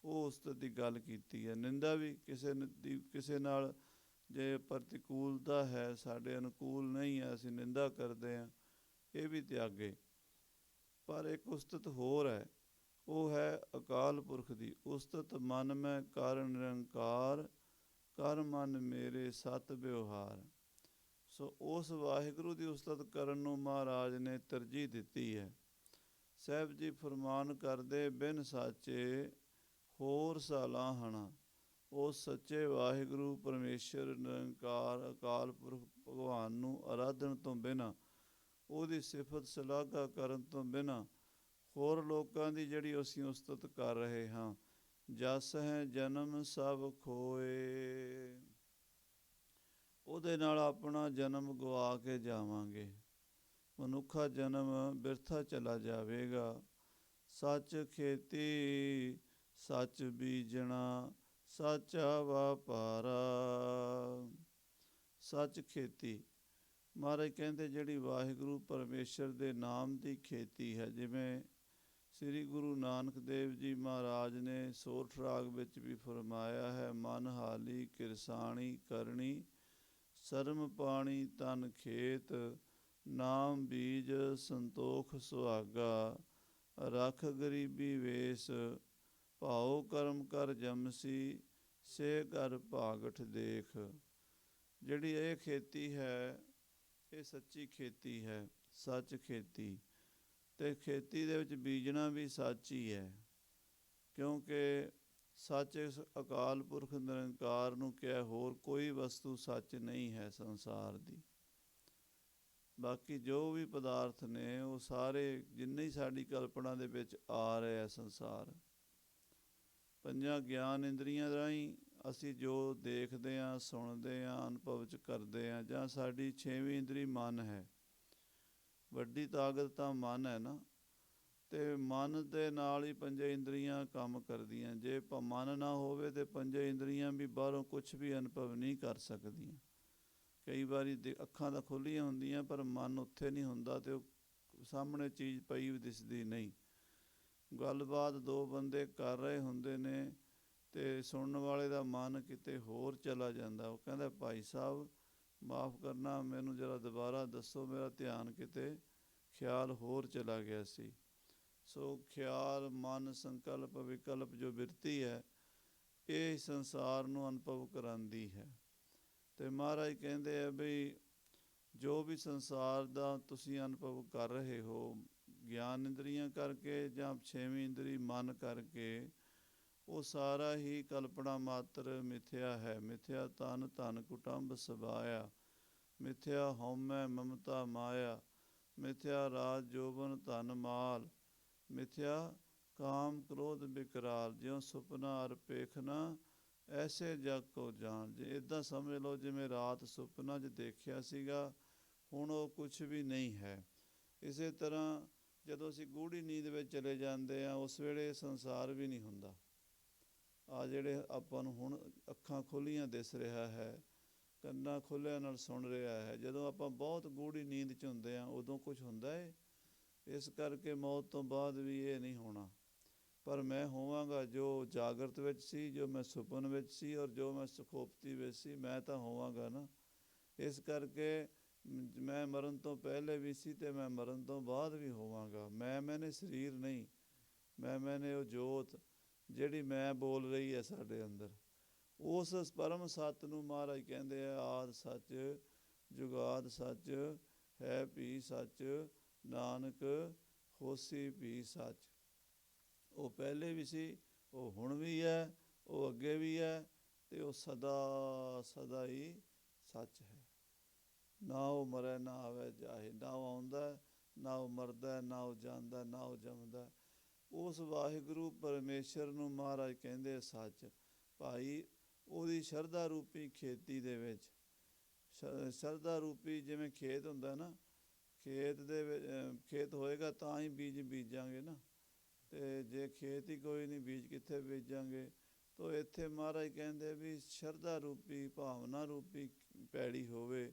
ਉਹ ਉਸਤਤ ਦੀ ਗੱਲ ਕੀਤੀ ਹੈ। ਨਿੰਦਾ ਵੀ ਕਿਸੇ ਨਾਲ ਜੇ ਪ੍ਰਤੀਕੂਲਤਾ ਹੈ, ਸਾਡੇ ਅਨੁਕੂਲ ਨਹੀਂ ਹੈ, ਅਸੀਂ ਨਿੰਦਾ ਕਰਦੇ ਹਾਂ, ਇਹ ਵੀ ਤਿਆਗੇ। ਪਰ ਇੱਕ ਉਸਤਤ ਹੋਰ ਹੈ, ਉਹ ਹੈ ਅਕਾਲ ਪੁਰਖ ਦੀ ਉਸਤਤ। ਮਨ ਮੈਂ ਕਰ ਨਿਰੰਕਾਰ, ਕਰ ਮਨ ਮੇਰੇ ਸਤ ਵਿਵਹਾਰ। ਸੋ ਉਸ ਵਾਹਿਗੁਰੂ ਦੀ ਉਸਤਤ ਕਰਨ ਨੂੰ ਮਹਾਰਾਜ ਨੇ ਤਰਜੀਹ ਦਿੱਤੀ ਹੈ। ਸਾਹਿਬ ਜੀ ਫਰਮਾਨ ਕਰਦੇ, ਬਿਨ ਸਾਚੇ ਹੋਰ ਸਾਲਾਹਣਾ। ਉਸ ਸੱਚੇ ਵਾਹਿਗੁਰੂ ਪਰਮੇਸ਼ਰ ਨਿਰੰਕਾਰ ਅਕਾਲ ਪੁਰਖ ਭਗਵਾਨ ਨੂੰ ਆਰਾਧਨ ਤੋਂ ਬਿਨਾਂ, ਉਹਦੀ ਸਿਫਤ ਸਲਾਘਾ ਕਰਨ ਤੋਂ ਬਿਨਾਂ, ਹੋਰ ਲੋਕਾਂ ਦੀ ਜਿਹੜੀ ਅਸੀਂ ਉਸਤਤ ਕਰ ਰਹੇ ਹਾਂ, ਜਸ ਹੈ ਜਨਮ ਸਭ ਖੋਏ, ਉਹਦੇ ਨਾਲ ਆਪਣਾ ਜਨਮ ਗਵਾ ਕੇ ਜਾਵਾਂਗੇ। ਮਨੁੱਖਾ ਜਨਮ ਬਿਰਥਾ ਚਲਾ ਜਾਵੇਗਾ। ਸੱਚ ਖੇਤੀ ਸੱਚ ਬੀਜਣਾ, ਸਾਚਾ ਵਾਪਾਰਾ। ਸੱਚ ਖੇਤੀ, ਮਹਾਰਾਜ ਕਹਿੰਦੇ ਜਿਹੜੀ ਵਾਹਿਗੁਰੂ ਪਰਮੇਸ਼ਰ ਦੇ ਨਾਮ ਦੀ ਖੇਤੀ ਹੈ। ਜਿਵੇਂ ਸ੍ਰੀ ਗੁਰੂ ਨਾਨਕ ਦੇਵ ਜੀ ਮਹਾਰਾਜ ਨੇ ਸੋਰਠ ਰਾਗ ਵਿੱਚ ਵੀ ਫਰਮਾਇਆ ਹੈ, ਮਨ ਹਾਲੀ ਕਿਰਸਾਣੀ ਕਰਨੀ, ਸਰਮ ਪਾਣੀ ਤਨ ਖੇਤ, ਨਾਮ ਬੀਜ ਸੰਤੋਖ ਸੁਹਾਗਾ, ਰੱਖ ਗਰੀਬੀ ਵੇਸ, ਭਾਉ ਕਰਮ ਕਰ ਜਮਸੀ, ਸੇ ਕਰ ਭਾਗਠ ਦੇਖ। ਜਿਹੜੀ ਇਹ ਖੇਤੀ ਹੈ, ਇਹ ਸੱਚੀ ਖੇਤੀ ਹੈ, ਸੱਚ ਖੇਤੀ। ਅਤੇ ਖੇਤੀ ਦੇ ਵਿੱਚ ਬੀਜਣਾ ਵੀ ਸੱਚ ਹੀ ਹੈ, ਕਿਉਂਕਿ ਸੱਚ ਇਸ ਅਕਾਲ ਪੁਰਖ ਨਿਰੰਕਾਰ ਨੂੰ ਕਿਹਾ, ਹੋਰ ਕੋਈ ਵਸਤੂ ਸੱਚ ਨਹੀਂ ਹੈ ਸੰਸਾਰ ਦੀ। ਬਾਕੀ ਜੋ ਵੀ ਪਦਾਰਥ ਨੇ ਉਹ ਸਾਰੇ, ਜਿੰਨੇ ਹੀ ਸਾਡੀ ਕਲਪਨਾ ਦੇ ਵਿੱਚ ਆ ਰਿਹਾ ਸੰਸਾਰ, ਪੰਜਾਂ ਗਿਆਨ ਇੰਦਰੀਆਂ ਰਾਹੀਂ ਅਸੀਂ ਜੋ ਦੇਖਦੇ ਹਾਂ, ਸੁਣਦੇ ਹਾਂ, ਅਨੁਭਵ 'ਚ ਕਰਦੇ ਹਾਂ, ਜਾਂ ਸਾਡੀ 6ਵੀਂ ਇੰਦਰੀ ਮਨ ਹੈ। ਵੱਡੀ ਤਾਕਤ ਤਾਂ ਮਨ ਹੈ ਨਾ, ਅਤੇ ਮਨ ਦੇ ਨਾਲ ਹੀ ਪੰਜੇ ਇੰਦਰੀਆਂ ਕੰਮ ਕਰਦੀਆਂ। ਜੇ ਮਨ ਨਾ ਹੋਵੇ ਤਾਂ ਪੰਜੇ ਇੰਦਰੀਆਂ ਵੀ ਬਾਹਰੋਂ ਕੁਛ ਵੀ ਅਨੁਭਵ ਨਹੀਂ ਕਰ ਸਕਦੀਆਂ। ਕਈ ਵਾਰੀ ਅੱਖਾਂ ਤਾਂ ਖੁੱਲ੍ਹੀਆਂ ਹੁੰਦੀਆਂ ਪਰ ਮਨ ਉੱਥੇ ਨਹੀਂ ਹੁੰਦਾ, ਅਤੇ ਉਹ ਸਾਹਮਣੇ ਚੀਜ਼ ਪਈ ਵੀ ਦਿਸਦੀ ਨਹੀਂ। ਗੱਲਬਾਤ ਦੋ ਬੰਦੇ ਕਰ ਰਹੇ ਹੁੰਦੇ ਨੇ ਅਤੇ ਸੁਣਨ ਵਾਲੇ ਦਾ ਮਨ ਕਿਤੇ ਹੋਰ ਚਲਾ ਜਾਂਦਾ। ਉਹ ਕਹਿੰਦਾ, ਭਾਈ ਸਾਹਿਬ ਮਾਫ਼ ਕਰਨਾ, ਮੈਨੂੰ ਜ਼ਰਾ ਦੁਬਾਰਾ ਦੱਸੋ, ਮੇਰਾ ਧਿਆਨ ਕਿਤੇ ਖਿਆਲ ਹੋਰ ਚਲਾ ਗਿਆ ਸੀ। ਸੋ ਖਿਆਲ, ਮਨ, ਸੰਕਲਪ, ਵਿਕਲਪ ਜੋ ਬਿਰਤੀ ਹੈ, ਇਹ ਸੰਸਾਰ ਨੂੰ ਅਨੁਭਵ ਕਰਾਉਂਦੀ ਹੈ। ਅਤੇ ਮਹਾਰਾਜ ਕਹਿੰਦੇ ਆ ਬਈ ਜੋ ਵੀ ਸੰਸਾਰ ਦਾ ਤੁਸੀਂ ਅਨੁਭਵ ਕਰ ਰਹੇ ਹੋ, ਗਿਆਨ ਇੰਦਰੀਆਂ ਕਰਕੇ ਜਾਂ 6ਵੀਂ ਇੰਦਰੀ ਮਨ ਕਰਕੇ, ਉਹ ਸਾਰਾ ਹੀ ਕਲਪਨਾ ਮਾਤਰ ਮਿਥਿਆ ਹੈ। ਮਿਥਿਆ ਤਨ ਧਨ ਕੁਟੰਬ ਸਬਾਇਆ, ਮਿਥਿਆ ਹਉਮੈ ਮਮਤਾ ਮਾਇਆ, ਮਿਥਿਆ ਰਾਜ ਜੋਬਨ ਧਨ ਮਾਲ, ਮਿਥਿਆ ਕਾਮ ਕ੍ਰੋਧ ਵਿਕਰਾਲ, ਜਿਉਂ ਸੁਪਨਾ ਅਰ ਪੇਖਣਾ, ਐਸੇ ਜਗ ਕੋ ਜਾਣ। ਜੇ ਇੱਦਾਂ ਸਮਝ ਲਓ ਜਿਵੇਂ ਰਾਤ ਸੁਪਨਾ 'ਚ ਦੇਖਿਆ ਸੀਗਾ, ਹੁਣ ਉਹ ਕੁਛ ਵੀ ਨਹੀਂ ਹੈ। ਇਸੇ ਤਰ੍ਹਾਂ ਜਦੋਂ ਅਸੀਂ ਗੂੜ੍ਹੀ ਨੀਂਦ ਵਿੱਚ ਚਲੇ ਜਾਂਦੇ ਹਾਂ, ਉਸ ਵੇਲੇ ਸੰਸਾਰ ਵੀ ਨਹੀਂ ਹੁੰਦਾ। ਆਹ ਜਿਹੜੇ ਆਪਾਂ ਨੂੰ ਹੁਣ ਅੱਖਾਂ ਖੁੱਲ੍ਹੀਆਂ ਦਿਸ ਰਿਹਾ ਹੈ, ਕੰਨਾਂ ਖੁੱਲ੍ਹਿਆਂ ਨਾਲ ਸੁਣ ਰਿਹਾ ਹੈ, ਜਦੋਂ ਆਪਾਂ ਬਹੁਤ ਗੂੜ੍ਹੀ ਨੀਂਦ 'ਚ ਹੁੰਦੇ ਹਾਂ ਉਦੋਂ ਕੁਛ ਹੁੰਦਾ ਹੈ। ਇਸ ਕਰਕੇ ਮੌਤ ਤੋਂ ਬਾਅਦ ਵੀ ਇਹ ਨਹੀਂ ਹੋਣਾ। ਪਰ ਮੈਂ ਹੋਵਾਂਗਾ ਜੋ ਜਾਗਰਤ ਵਿੱਚ ਸੀ, ਜੋ ਮੈਂ ਸੁਪਨ ਵਿੱਚ ਸੀ, ਔਰ ਜੋ ਮੈਂ ਸੁਖੋਪਤੀ ਵਿੱਚ ਸੀ, ਮੈਂ ਤਾਂ ਹੋਵਾਂਗਾ ਨਾ। ਇਸ ਕਰਕੇ ਮੈਂ ਮਰਨ ਤੋਂ ਪਹਿਲੇ ਵੀ ਸੀ ਅਤੇ ਮੈਂ ਮਰਨ ਤੋਂ ਬਾਅਦ ਵੀ ਹੋਵਾਂਗਾ। ਮੈਨੇ ਸਰੀਰ ਨਹੀਂ, ਮੈਨੇ ਉਹ ਜੋਤ ਜਿਹੜੀ ਮੈਂ ਬੋਲ ਰਹੀ ਹੈ ਸਾਡੇ ਅੰਦਰ, ਉਸ ਪਰਮ ਸੱਤ ਨੂੰ ਮਹਾਰਾਜ ਕਹਿੰਦੇ ਆ ਆਦਿ ਸੱਚ ਜੁਗਾਦ ਸੱਚ ਹੈ ਭੀ ਸੱਚ, ਨਾਨਕ ਹੋਸੀ ਭੀ ਸੱਚ। ਉਹ ਪਹਿਲੇ ਵੀ ਸੀ, ਉਹ ਹੁਣ ਵੀ ਹੈ, ਉਹ ਅੱਗੇ ਵੀ ਹੈ, ਅਤੇ ਉਹ ਸਦਾ ਸਦਾ ਹੀ ਸੱਚ ਹੈ। ਨਾ ਉਹ ਮਰੇ ਨਾ ਆਵੇ ਜਾਹੇ, ਨਾ ਉਹ ਆਉਂਦਾ ਨਾ ਉਹ ਮਰਦਾ, ਨਾ ਉਹ ਜਾਂਦਾ ਨਾ ਉਹ ਜੰਮਦਾ। ਉਸ ਵਾਹਿਗੁਰੂ ਪਰਮੇਸ਼ਰ ਨੂੰ ਮਹਾਰਾਜ ਕਹਿੰਦੇ ਸੱਚ। ਭਾਈ ਉਹਦੀ ਸ਼ਰਧਾ ਰੂਪੀ ਖੇਤੀ ਦੇ ਵਿੱਚ, ਸ਼ਰਧਾ ਰੂਪੀ ਜਿਵੇਂ ਖੇਤ ਹੁੰਦਾ ਨਾ, ਖੇਤ ਦੇ ਵਿੱਚ ਖੇਤ ਹੋਏਗਾ ਤਾਂ ਹੀ ਬੀਜ ਬੀਜਾਂਗੇ ਨਾ, ਅਤੇ ਜੇ ਖੇਤ ਹੀ ਕੋਈ ਨਹੀਂ, ਬੀਜ ਕਿੱਥੇ ਬੀਜਾਂਗੇ। ਤੋ ਇੱਥੇ ਮਹਾਰਾਜ ਕਹਿੰਦੇ ਵੀ ਸ਼ਰਧਾ ਰੂਪੀ ਭਾਵਨਾ ਰੂਪੀ ਪੈੜੀ ਹੋਵੇ,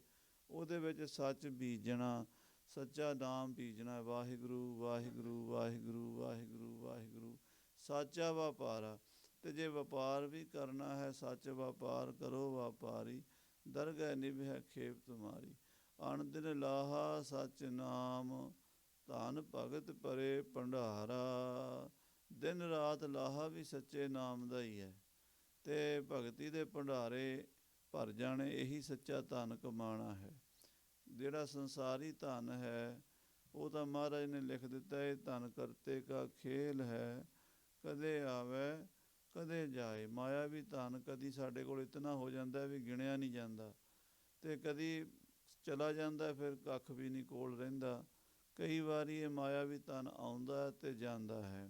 ਉਹਦੇ ਵਿੱਚ ਸੱਚ ਬੀਜਣਾ, ਸੱਚਾ ਨਾਮ ਬੀਜਣਾ, ਵਾਹਿਗੁਰੂ ਵਾਹਿਗੁਰੂ ਵਾਹਿਗੁਰੂ ਵਾਹਿਗੁਰੂ ਵਾਹਿਗੁਰੂ। ਸਾਚਾ ਵਪਾਰਾ, ਅਤੇ ਜੇ ਵਪਾਰ ਵੀ ਕਰਨਾ ਹੈ, ਸੱਚ ਵਪਾਰ ਕਰੋ ਵਪਾਰੀ, ਦਰਗਹਿ ਨਿਭੈ ਖੇਪ ਤੁਮਾਰੀ। ਅਣ ਦਿਨ ਲਾਹਾ ਸੱਚ ਨਾਮ, ਧਨ ਭਗਤ ਭਰੇ ਭੰਡਾਰਾ। ਦਿਨ ਰਾਤ ਲਾਹਾ ਵੀ ਸੱਚੇ ਨਾਮ ਦਾ ਹੀ ਹੈ, ਅਤੇ ਭਗਤੀ ਦੇ ਭੰਡਾਰੇ ਭਰ ਜਾਣੇ, ਇਹੀ ਸੱਚਾ ਧਨ ਕਮਾਉਣਾ ਹੈ। ਜਿਹੜਾ ਸੰਸਾਰੀ ਧਨ ਹੈ ਉਹ ਤਾਂ ਮਹਾਰਾਜ ਨੇ ਲਿਖ ਦਿੱਤਾ, ਇਹ ਧਨ ਕਰਤੇ ਕਾ ਖੇਲ ਹੈ, ਕਦੇ ਆਵੇ ਕਦੇ ਜਾਏ। ਮਾਇਆ ਵੀ ਧਨ ਕਦੀ ਸਾਡੇ ਕੋਲ ਇਤਨਾ ਹੋ ਜਾਂਦਾ ਵੀ ਗਿਣਿਆ ਨਹੀਂ ਜਾਂਦਾ, ਅਤੇ ਕਦੀ ਚਲਾ ਜਾਂਦਾ, ਫਿਰ ਕੱਖ ਵੀ ਨਹੀਂ ਕੋਲ ਰਹਿੰਦਾ। ਕਈ ਵਾਰੀ ਇਹ ਮਾਇਆ ਵੀ ਧਨ ਆਉਂਦਾ ਅਤੇ ਜਾਂਦਾ ਹੈ,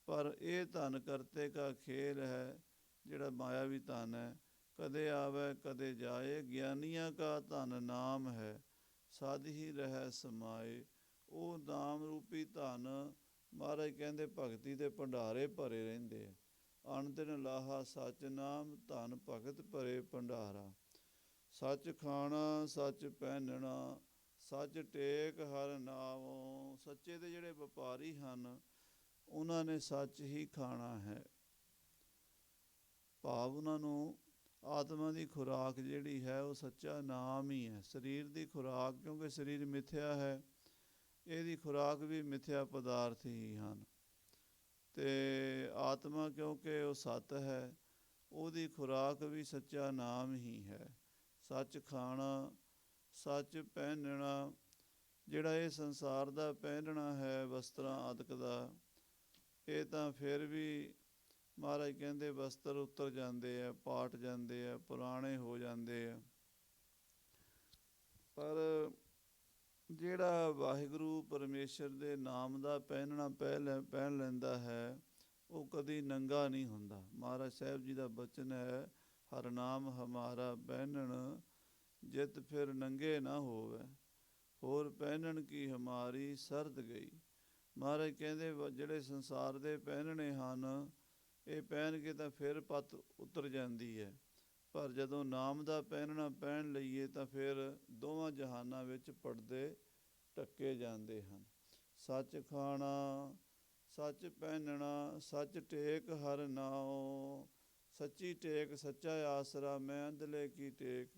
ਪਰ ਇਹ ਧਨ ਕਰਤੇ ਕਾ ਖੇਲ ਹੈ, ਜਿਹੜਾ ਮਾਇਆ ਵੀ ਧਨ ਹੈ, ਕਦੇ ਆਵੇ ਕਦੇ ਜਾਏ। ਗਿਆਨੀਆਂ ਕਾ ਧਨ ਨਾਮ ਹੈ, ਸਦ ਹੀ ਰਹਿ ਸਮਾਏ। ਉਹ ਨਾਮ ਰੂਪੀ ਧਨ ਮਹਾਰਾਜ ਕਹਿੰਦੇ ਭਗਤੀ ਦੇ ਭੰਡਾਰੇ ਭਰੇ ਰਹਿੰਦੇ ਆ। ਅਣ ਦਿਨ ਲਾਹਾ ਸੱਚ ਨਾਮ, ਧਨ ਭਗਤ ਭਰੇ ਭੰਡਾਰਾ। ਸੱਚ ਖਾਣਾ ਸੱਚ ਪਹਿਨਣਾ, ਸੱਚ ਟੇਕ ਹਰ ਨਾਵੋਂ। ਸੱਚੇ ਦੇ ਜਿਹੜੇ ਵਪਾਰੀ ਹਨ ਉਹਨਾਂ ਨੇ ਸੱਚ ਹੀ ਖਾਣਾ ਹੈ, ਭਾਵ ਉਹਨਾਂ ਨੂੰ ਆਤਮਾ ਦੀ ਖੁਰਾਕ ਜਿਹੜੀ ਹੈ ਉਹ ਸੱਚਾ ਨਾਮ ਹੀ ਹੈ। ਸਰੀਰ ਦੀ ਖੁਰਾਕ, ਕਿਉਂਕਿ ਸਰੀਰ ਮਿਥਿਆ ਹੈ, ਇਹਦੀ ਖੁਰਾਕ ਵੀ ਮਿਥਿਆ ਪਦਾਰਥ ਹੀ ਹਨ, ਅਤੇ ਆਤਮਾ ਕਿਉਂਕਿ ਉਹ ਸੱਤ ਹੈ, ਉਹਦੀ ਖੁਰਾਕ ਵੀ ਸੱਚਾ ਨਾਮ ਹੀ ਹੈ। ਸੱਚ ਖਾਣਾ ਸੱਚ ਪਹਿਨਣਾ, ਜਿਹੜਾ ਇਹ ਸੰਸਾਰ ਦਾ ਪਹਿਨਣਾ ਹੈ ਵਸਤਰਾਂ ਆਦਿਕ ਦਾ, ਇਹ ਤਾਂ ਫਿਰ ਵੀ ਮਹਾਰਾਜ ਕਹਿੰਦੇ ਵਸਤਰ ਉਤਰ ਜਾਂਦੇ ਆ, ਪਾਟ ਜਾਂਦੇ ਆ, ਪੁਰਾਣੇ ਹੋ ਜਾਂਦੇ ਆ, ਪਰ ਜਿਹੜਾ ਵਾਹਿਗੁਰੂ ਪਰਮੇਸ਼ਰ ਦੇ ਨਾਮ ਦਾ ਪਹਿਨਣਾ ਪਹਿਨ ਲੈਂਦਾ ਹੈ ਉਹ ਕਦੀ ਨੰਗਾ ਨਹੀਂ ਹੁੰਦਾ। ਮਹਾਰਾਜ ਸਾਹਿਬ ਜੀ ਦਾ ਬਚਨ ਹੈ, ਹਰ ਨਾਮ ਹਮਾਰਾ ਪਹਿਨਣ, ਜਿਤ ਫਿਰ ਨੰਗੇ ਨਾ ਹੋਵੇ, ਹੋਰ ਪਹਿਨਣ ਕੀ ਹਮਾਰੀ ਸਰਦ ਗਈ। ਮਹਾਰਾਜ ਕਹਿੰਦੇ ਜਿਹੜੇ ਸੰਸਾਰ ਦੇ ਪਹਿਨਣੇ ਹਨ ਇਹ ਪਹਿਨ ਕੇ ਤਾਂ ਫਿਰ ਪੱਤ ਉਤਰ ਜਾਂਦੀ ਹੈ, ਪਰ ਜਦੋਂ ਨਾਮ ਦਾ ਪਹਿਨਣਾ ਪਹਿਨ ਲਈਏ ਤਾਂ ਫਿਰ ਦੋਵਾਂ ਜਹਾਨਾਂ ਵਿੱਚ ਪਰਦੇ ਢੱਕੇ ਜਾਂਦੇ ਹਨ। ਸੱਚ ਖਾਣਾ ਸੱਚ ਪਹਿਨਣਾ, ਸੱਚ ਟੇਕ ਹਰ ਨਾਉ। ਸੱਚੀ ਟੇਕ, ਸੱਚਾ ਆਸਰਾ, ਮੈਂ ਅੰਧਲੇ ਕੀ ਟੇਕ।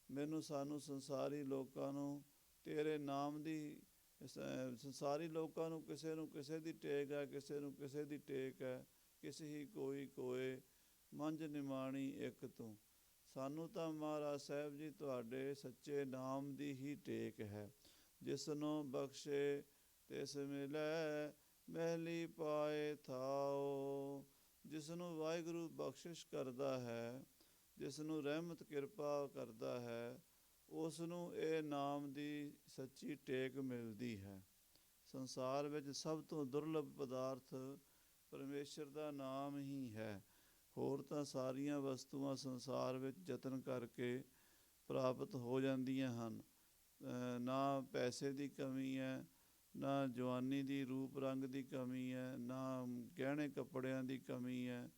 ਮੈਨੂੰ ਸਾਨੂੰ ਸੰਸਾਰੀ ਲੋਕਾਂ ਨੂੰ ਤੇਰੇ ਨਾਮ ਦੀ, ਸੰਸਾਰੀ ਲੋਕਾਂ ਨੂੰ ਕਿਸੇ ਦੀ ਟੇਕ ਹੈ, ਕਿਸੇ ਨੂੰ ਕਿਸੇ ਦੀ ਟੇਕ ਹੈ, ਕਿਸ ਹੀ ਕੋਈ ਕੋਏ, ਮੰਝ ਨਿਮਾਣੀ ਇੱਕ ਤੂੰ। ਸਾਨੂੰ ਤਾਂ ਮਹਾਰਾਜ ਸਾਹਿਬ ਜੀ ਤੁਹਾਡੇ ਸੱਚੇ ਨਾਮ ਦੀ ਹੀ ਟੇਕ ਹੈ। ਜਿਸਨੂੰ ਬਖਸ਼ੇ ਤਿਸ ਮਿਲੈ, ਮਹਿਲੀ ਪਾਏ ਥਾਓ। ਜਿਸਨੂੰ ਵਾਹਿਗੁਰੂ ਬਖਸ਼ਿਸ਼ ਕਰਦਾ ਹੈ, ਜਿਸ ਨੂੰ ਰਹਿਮਤ ਕਿਰਪਾ ਕਰਦਾ ਹੈ, ਉਸ ਨੂੰ ਇਹ ਨਾਮ ਦੀ ਸੱਚੀ ਟੇਕ ਮਿਲਦੀ ਹੈ। ਸੰਸਾਰ ਵਿੱਚ ਸਭ ਤੋਂ ਦੁਰਲਭ ਪਦਾਰਥ ਪਰਮੇਸ਼ਰ ਦਾ ਨਾਮ ਹੀ ਹੈ। ਹੋਰ ਤਾਂ ਸਾਰੀਆਂ ਵਸਤੂਆਂ ਸੰਸਾਰ ਵਿੱਚ ਯਤਨ ਕਰਕੇ ਪ੍ਰਾਪਤ ਹੋ ਜਾਂਦੀਆਂ ਹਨ। ਨਾ ਪੈਸੇ ਦੀ ਕਮੀ ਹੈ, ਨਾ ਜਵਾਨੀ ਦੀ ਰੂਪ ਰੰਗ ਦੀ ਕਮੀ ਹੈ, ਨਾ ਗਹਿਣੇ ਕੱਪੜਿਆਂ ਦੀ ਕਮੀ ਹੈ,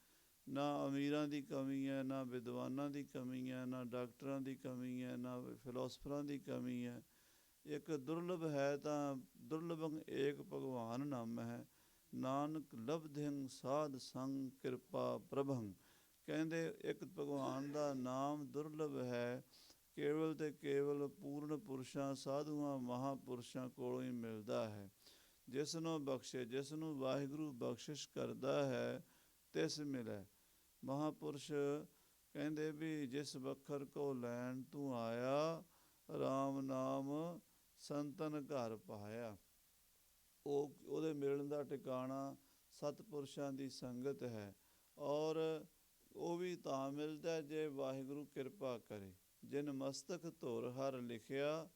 ਨਾ ਅਮੀਰਾਂ ਦੀ ਕਮੀ ਹੈ, ਨਾ ਵਿਦਵਾਨਾਂ ਦੀ ਕਮੀ ਹੈ, ਨਾ ਡਾਕਟਰਾਂ ਦੀ ਕਮੀ ਹੈ, ਨਾ ਫਿਲੋਸਫਰਾਂ ਦੀ ਕਮੀ ਹੈ। ਇੱਕ ਦੁਰਲਭ ਹੈ ਤਾਂ ਦੁਰਲਭੰ ਏਕ ਭਗਵਾਨ ਨਾਮ ਹੈ। ਨਾਨਕ ਲਬਧਿੰ ਸਾਧ ਸੰਗ ਕਿਰਪਾ ਪ੍ਰਭੰ। ਕਹਿੰਦੇ ਇੱਕ ਭਗਵਾਨ ਦਾ ਨਾਮ ਦੁਰਲਭ ਹੈ, ਕੇਵਲ ਤੇ ਕੇਵਲ ਪੂਰਨ ਪੁਰਸ਼ਾਂ ਸਾਧੂਆਂ ਮਹਾਂਪੁਰਸ਼ਾਂ ਕੋਲੋਂ ਹੀ ਮਿਲਦਾ ਹੈ। ਜਿਸ ਨੂੰ ਬਖਸ਼ੇ, ਜਿਸ ਨੂੰ ਵਾਹਿਗੁਰੂ ਬਖਸ਼ਿਸ਼ ਕਰਦਾ ਹੈ ਤਿਸ ਮਿਲੈ। ਮਹਾਂਪੁਰਸ਼ ਕਹਿੰਦੇ ਵੀ ਜਿਸ ਵਖਰ ਕੋ ਲੈਣ ਤੂੰ ਆਇਆ, ਰਾਮ ਨਾਮ ਸੰਤਨ ਘਰ ਪਾਇਆ। ਉਹ ਉਹਦੇ ਮਿਲਣ ਦਾ ਟਿਕਾਣਾ ਸਤਪੁਰਸ਼ਾਂ ਦੀ ਸੰਗਤ ਹੈ, ਔਰ ਉਹ ਵੀ ਤਾਂ ਮਿਲਦਾ ਜੇ ਵਾਹਿਗੁਰੂ ਕਿਰਪਾ ਕਰੇ। ਜਿਨ ਮਸਤਕ ਧੁਰ ਹਰ ਲਿਖਿਆ,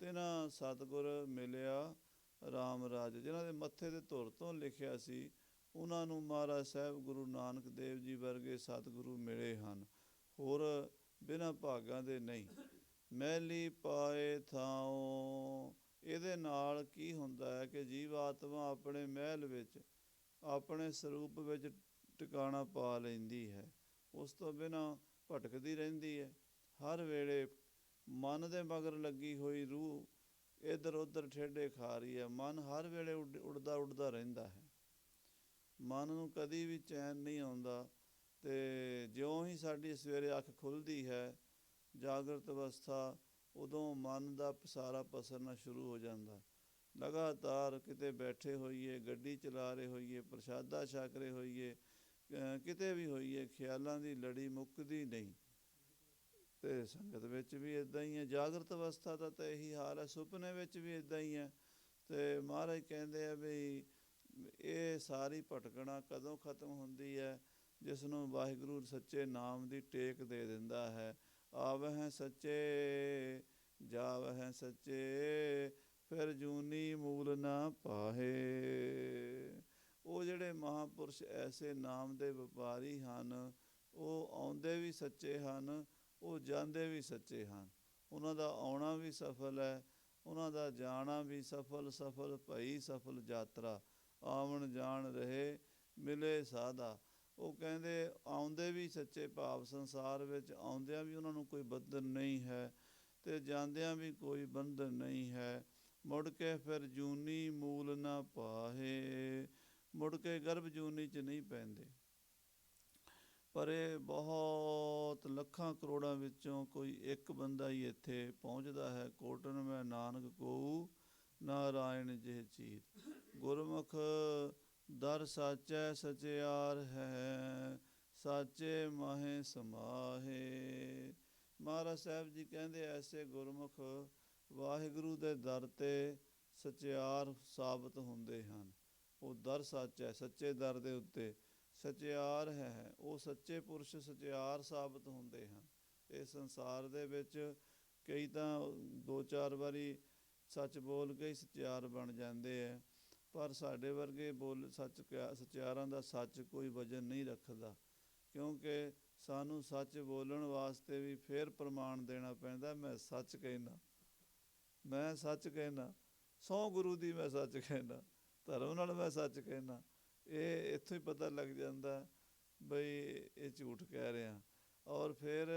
ਤਿਨਾ ਸਤਿਗੁਰ ਮਿਲਿਆ ਰਾਮ ਰਾਜ। ਜਿਨ੍ਹਾਂ ਦੇ ਮੱਥੇ 'ਤੇ ਧੁਰ ਤੋਂ ਲਿਖਿਆ ਸੀ, ਉਹਨਾਂ ਨੂੰ ਮਹਾਰਾਜ ਸਾਹਿਬ ਗੁਰੂ ਨਾਨਕ ਦੇਵ ਜੀ ਵਰਗੇ ਸਤਿਗੁਰੂ ਮਿਲੇ ਹਨ, ਹੋਰ ਬਿਨਾਂ ਭਾਗਾਂ ਦੇ ਨਹੀਂ। ਮੈਲੀ ਪਾਏ ਥਾਉ, ਇਹਦੇ ਨਾਲ ਕੀ ਹੁੰਦਾ ਹੈ ਕਿ ਜੀਵ ਆਤਮਾ ਆਪਣੇ ਮਹਿਲ ਵਿੱਚ, ਆਪਣੇ ਸਰੂਪ ਵਿੱਚ ਟਿਕਾਣਾ ਪਾ ਲੈਂਦੀ ਹੈ। ਉਸ ਤੋਂ ਬਿਨਾਂ ਭਟਕਦੀ ਰਹਿੰਦੀ ਹੈ। ਹਰ ਵੇਲੇ ਮਨ ਦੇ ਮਗਰ ਲੱਗੀ ਹੋਈ ਰੂਹ ਇੱਧਰ ਉੱਧਰ ਠੇਡੇ ਖਾ ਰਹੀ ਹੈ। ਮਨ ਹਰ ਵੇਲੇ ਉੱਡਦਾ ਉੱਡਦਾ ਰਹਿੰਦਾ ਹੈ। ਮਨ ਨੂੰ ਕਦੀ ਵੀ ਚੈਨ ਨਹੀਂ ਆਉਂਦਾ। ਅਤੇ ਜਿਉਂ ਹੀ ਸਾਡੀ ਸਵੇਰੇ ਅੱਖ ਖੁੱਲ੍ਹਦੀ ਹੈ, ਜਾਗਰਤ ਅਵਸਥਾ, ਉਦੋਂ ਮਨ ਦਾ ਪਸਾਰਾ ਪਸਰਨਾ ਸ਼ੁਰੂ ਹੋ ਜਾਂਦਾ। ਲਗਾਤਾਰ ਕਿਤੇ ਬੈਠੇ ਹੋਈਏ, ਗੱਡੀ ਚਲਾ ਰਹੇ ਹੋਈਏ, ਪ੍ਰਸ਼ਾਦਾ ਛਕ ਰਹੇ ਹੋਈਏ, ਕਿਤੇ ਵੀ ਹੋਈਏ, ਖਿਆਲਾਂ ਦੀ ਲੜੀ ਮੁੱਕਦੀ ਨਹੀਂ। ਅਤੇ ਸੰਗਤ ਵਿੱਚ ਵੀ ਇੱਦਾਂ ਹੀ ਹੈ। ਜਾਗਰਤ ਅਵਸਥਾ ਦਾ ਤਾਂ ਇਹੀ ਹਾਲ ਹੈ, ਸੁਪਨੇ ਵਿੱਚ ਵੀ ਇੱਦਾਂ ਹੀ ਹੈ। ਅਤੇ ਮਹਾਰਾਜ ਕਹਿੰਦੇ ਆ ਵੀ ਇਹ ਸਾਰੀ ਭਟਕਣਾ ਕਦੋਂ ਖਤਮ ਹੁੰਦੀ ਹੈ? ਜਿਸ ਨੂੰ ਵਾਹਿਗੁਰੂ ਸੱਚੇ ਨਾਮ ਦੀ ਟੇਕ ਦੇ ਦਿੰਦਾ ਹੈ। ਆਵਹਿ ਸੱਚੇ ਜਾਵਹਿ ਸੱਚੇ, ਫਿਰ ਜੂਨੀ ਮੂਲ ਨਾ ਪਾਹੇ। ਉਹ ਜਿਹੜੇ ਮਹਾਂਪੁਰਸ਼ ਐਸੇ ਨਾਮ ਦੇ ਵਪਾਰੀ ਹਨ, ਉਹ ਆਉਂਦੇ ਵੀ ਸੱਚੇ ਹਨ, ਉਹ ਜਾਂਦੇ ਵੀ ਸੱਚੇ ਹਨ। ਉਹਨਾਂ ਦਾ ਆਉਣਾ ਵੀ ਸਫਲ ਹੈ, ਉਹਨਾਂ ਦਾ ਜਾਣਾ ਵੀ ਸਫਲ। ਸਫਲ ਭਈ ਸਫਲ ਯਾਤਰਾ, ਆਵਣ ਜਾਣ ਰਹੇ ਮਿਲੇ ਸਾਧਾ। ਉਹ ਕਹਿੰਦੇ ਆਉਂਦੇ ਵੀ ਸੱਚੇ, ਭਾਵ ਸੰਸਾਰ ਵਿੱਚ ਆਉਂਦਿਆਂ ਵੀ ਉਹਨਾਂ ਨੂੰ ਕੋਈ ਬੰਧਨ ਨਹੀਂ ਹੈ, ਅਤੇ ਜਾਂਦਿਆਂ ਵੀ ਕੋਈ ਬੰਧਨ ਨਹੀਂ ਹੈ। ਮੁੜ ਕੇ ਫਿਰ ਜੂਨੀ ਮੂਲ ਨਾ ਪਾਹੇ, ਮੁੜ ਕੇ ਗਰਭ ਜੂਨੀ 'ਚ ਨਹੀਂ ਪੈਂਦੇ। ਪਰ ਇਹ ਬਹੁਤ ਲੱਖਾਂ ਕਰੋੜਾਂ ਵਿੱਚੋਂ ਕੋਈ ਇੱਕ ਬੰਦਾ ਹੀ ਇੱਥੇ ਪਹੁੰਚਦਾ ਹੈ। ਕੋਟਨ ਮੈਂ ਨਾਨਕ ਕਉ ਨਾਰਾਇਣ ਜਿਹ ਚੀਤ। ਗੁਰਮੁਖ ਦਰ ਸਾਚੈ ਸਚਿਆਰ ਹੈ, ਸਾਚੇ ਮਾਹੇ ਸਮਾਹੇ। ਮਹਾਰਾਜ ਸਾਹਿਬ ਜੀ ਕਹਿੰਦੇ ਐਸੇ ਗੁਰਮੁਖ ਵਾਹਿਗੁਰੂ ਦੇ ਦਰ 'ਤੇ ਸਚਿਆਰ ਸਾਬਤ ਹੁੰਦੇ ਹਨ। ਉਹ ਦਰ ਸਾਚਾ, ਸੱਚੇ ਦਰ ਦੇ ਉੱਤੇ ਸਚਿਆਰ ਹੈ। ਉਹ ਸੱਚੇ ਪੁਰਸ਼ ਸਚਿਆਰ ਸਾਬਤ ਹੁੰਦੇ ਹਨ। ਇਸ ਸੰਸਾਰ ਦੇ ਵਿੱਚ ਕਈ ਤਾਂ 2-4 ਵਾਰੀ ਸੱਚ ਬੋਲ ਕੇ ਹੀ ਸਚਿਆਰ ਬਣ ਜਾਂਦੇ ਹੈ, ਪਰ ਸਾਡੇ ਵਰਗੇ ਸਚਿਆਰਾਂ ਦਾ ਸੱਚ ਕੋਈ ਵਜ਼ਨ ਨਹੀਂ ਰੱਖਦਾ, ਕਿਉਂਕਿ ਸਾਨੂੰ ਸੱਚ ਬੋਲਣ ਵਾਸਤੇ ਵੀ ਫਿਰ ਪ੍ਰਮਾਣ ਦੇਣਾ ਪੈਂਦਾ। ਮੈਂ ਸੱਚ ਕਹਿੰਦਾ, ਮੈਂ ਸੱਚ ਕਹਿੰਦਾ, ਸਹੁੰ ਗੁਰੂ ਦੀ ਮੈਂ ਸੱਚ ਕਹਿੰਦਾ, ਧਰਮ ਨਾਲ ਮੈਂ ਸੱਚ ਕਹਿੰਦਾ। ਇਹ ਇੱਥੋਂ ਹੀ ਪਤਾ ਲੱਗ ਜਾਂਦਾ ਬਈ ਇਹ ਝੂਠ ਕਹਿ ਰਿਹਾ। ਔਰ ਫਿਰ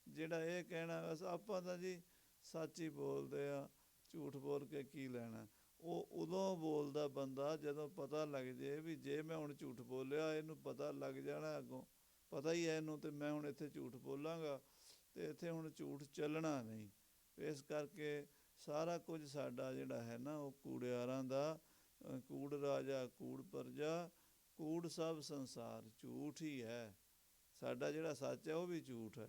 ਜਿਹੜਾ ਇਹ ਕਹਿਣਾ ਬਸ ਆਪਾਂ ਤਾਂ ਜੀ ਸੱਚ ਹੀ ਬੋਲਦੇ ਆ, ਝੂਠ ਬੋਲ ਕੇ ਕੀ ਲੈਣਾ। ਉਹ ਉਦੋਂ ਬੋਲਦਾ ਬੰਦਾ ਜਦੋਂ ਪਤਾ ਲੱਗ ਜੇ ਵੀ ਜੇ ਮੈਂ ਹੁਣ ਝੂਠ ਬੋਲਿਆ, ਇਹਨੂੰ ਪਤਾ ਲੱਗ ਜਾਣਾ ਅੱਗੋਂ, ਪਤਾ ਹੀ ਹੈ ਇਹਨੂੰ, ਅਤੇ ਮੈਂ ਹੁਣ ਇੱਥੇ ਝੂਠ ਬੋਲਾਂਗਾ ਅਤੇ ਇੱਥੇ ਹੁਣ ਝੂਠ ਚੱਲਣਾ ਨਹੀਂ। ਇਸ ਕਰਕੇ ਸਾਰਾ ਕੁਝ ਸਾਡਾ ਜਿਹੜਾ ਹੈ ਨਾ, ਉਹ ਕੂੜਿਆਰਾਂ ਦਾ, ਕੂੜ ਰਾਜਾ ਕੂੜ ਪ੍ਰਜਾ, ਕੂੜ ਸਭ ਸੰਸਾਰ, ਝੂਠ ਹੀ ਹੈ। ਸਾਡਾ ਜਿਹੜਾ ਸੱਚ ਹੈ ਉਹ ਵੀ ਝੂਠ ਹੈ।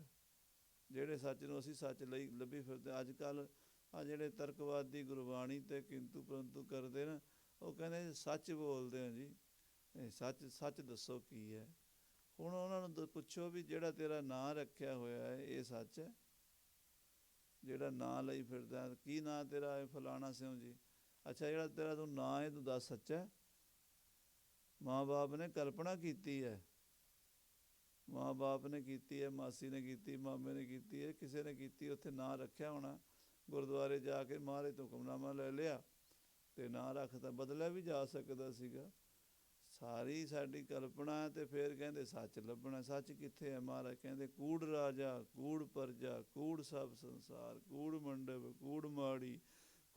ਜਿਹੜੇ ਸੱਚ ਨੂੰ ਅਸੀਂ ਸੱਚ ਲਈ ਲੱਭੀ ਫਿਰਦੇ। ਅੱਜ ਕੱਲ੍ਹ ਆ ਜਿਹੜੇ ਤਰਕਵਾਦੀ ਗੁਰਬਾਣੀ 'ਤੇ ਕਿੰਤੂ ਪ੍ਰੰਤੂ ਕਰਦੇ ਨਾ, ਉਹ ਕਹਿੰਦੇ ਸੱਚ ਬੋਲਦੇ ਆ ਜੀ, ਸੱਚ ਦੱਸੋ ਕੀ ਹੈ। ਹੁਣ ਉਹਨਾਂ ਨੂੰ ਪੁੱਛੋ ਵੀ ਜਿਹੜਾ ਤੇਰਾ ਨਾਂ ਰੱਖਿਆ ਹੋਇਆ ਹੈ ਇਹ ਸੱਚ ਹੈ? ਜਿਹੜਾ ਨਾਂ ਲਈ ਫਿਰਦਾ, ਕੀ ਨਾਂ ਤੇਰਾ ਹੈ? ਫਲਾਣਾ ਸਿਉਂ ਜੀ। ਅੱਛਾ, ਜਿਹੜਾ ਤੇਰਾ ਤੂੰ ਨਾਂ ਹੈ ਤੂੰ ਦੱਸ ਸੱਚਾ? ਮਾਂ ਬਾਪ ਨੇ ਕਲਪਨਾ ਕੀਤੀ ਹੈ, ਮਾਂ ਬਾਪ ਨੇ ਕੀਤੀ ਹੈ, ਮਾਸੀ ਨੇ ਕੀਤੀ, ਮਾਮੇ ਨੇ ਕੀਤੀ ਹੈ, ਕਿਸੇ ਨੇ ਕੀਤੀ, ਉੱਥੇ ਨਾਂ ਰੱਖਿਆ ਹੋਣਾ। ਗੁਰਦੁਆਰੇ ਜਾ ਕੇ ਮਹਾਰਾਜ ਤੋਂ ਹੁਕਮਨਾਮਾ ਲੈ ਲਿਆ ਅਤੇ ਨਾਂ ਰੱਖਤਾ। ਬਦਲਿਆ ਵੀ ਜਾ ਸਕਦਾ ਸੀਗਾ। ਸਾਰੀ ਸਾਡੀ ਕਲਪਨਾ। ਅਤੇ ਫਿਰ ਕਹਿੰਦੇ ਸੱਚ ਲੱਭਣਾ। ਸੱਚ ਕਿੱਥੇ ਹੈ? ਮਹਾਰਾਜ ਕਹਿੰਦੇ ਕੂੜ ਰਾਜਾ ਕੂੜ ਪ੍ਰਜਾ, ਕੂੜ ਸਭ ਸੰਸਾਰ, ਕੂੜ ਮੰਡਪ ਕੂੜ ਮਾੜੀ,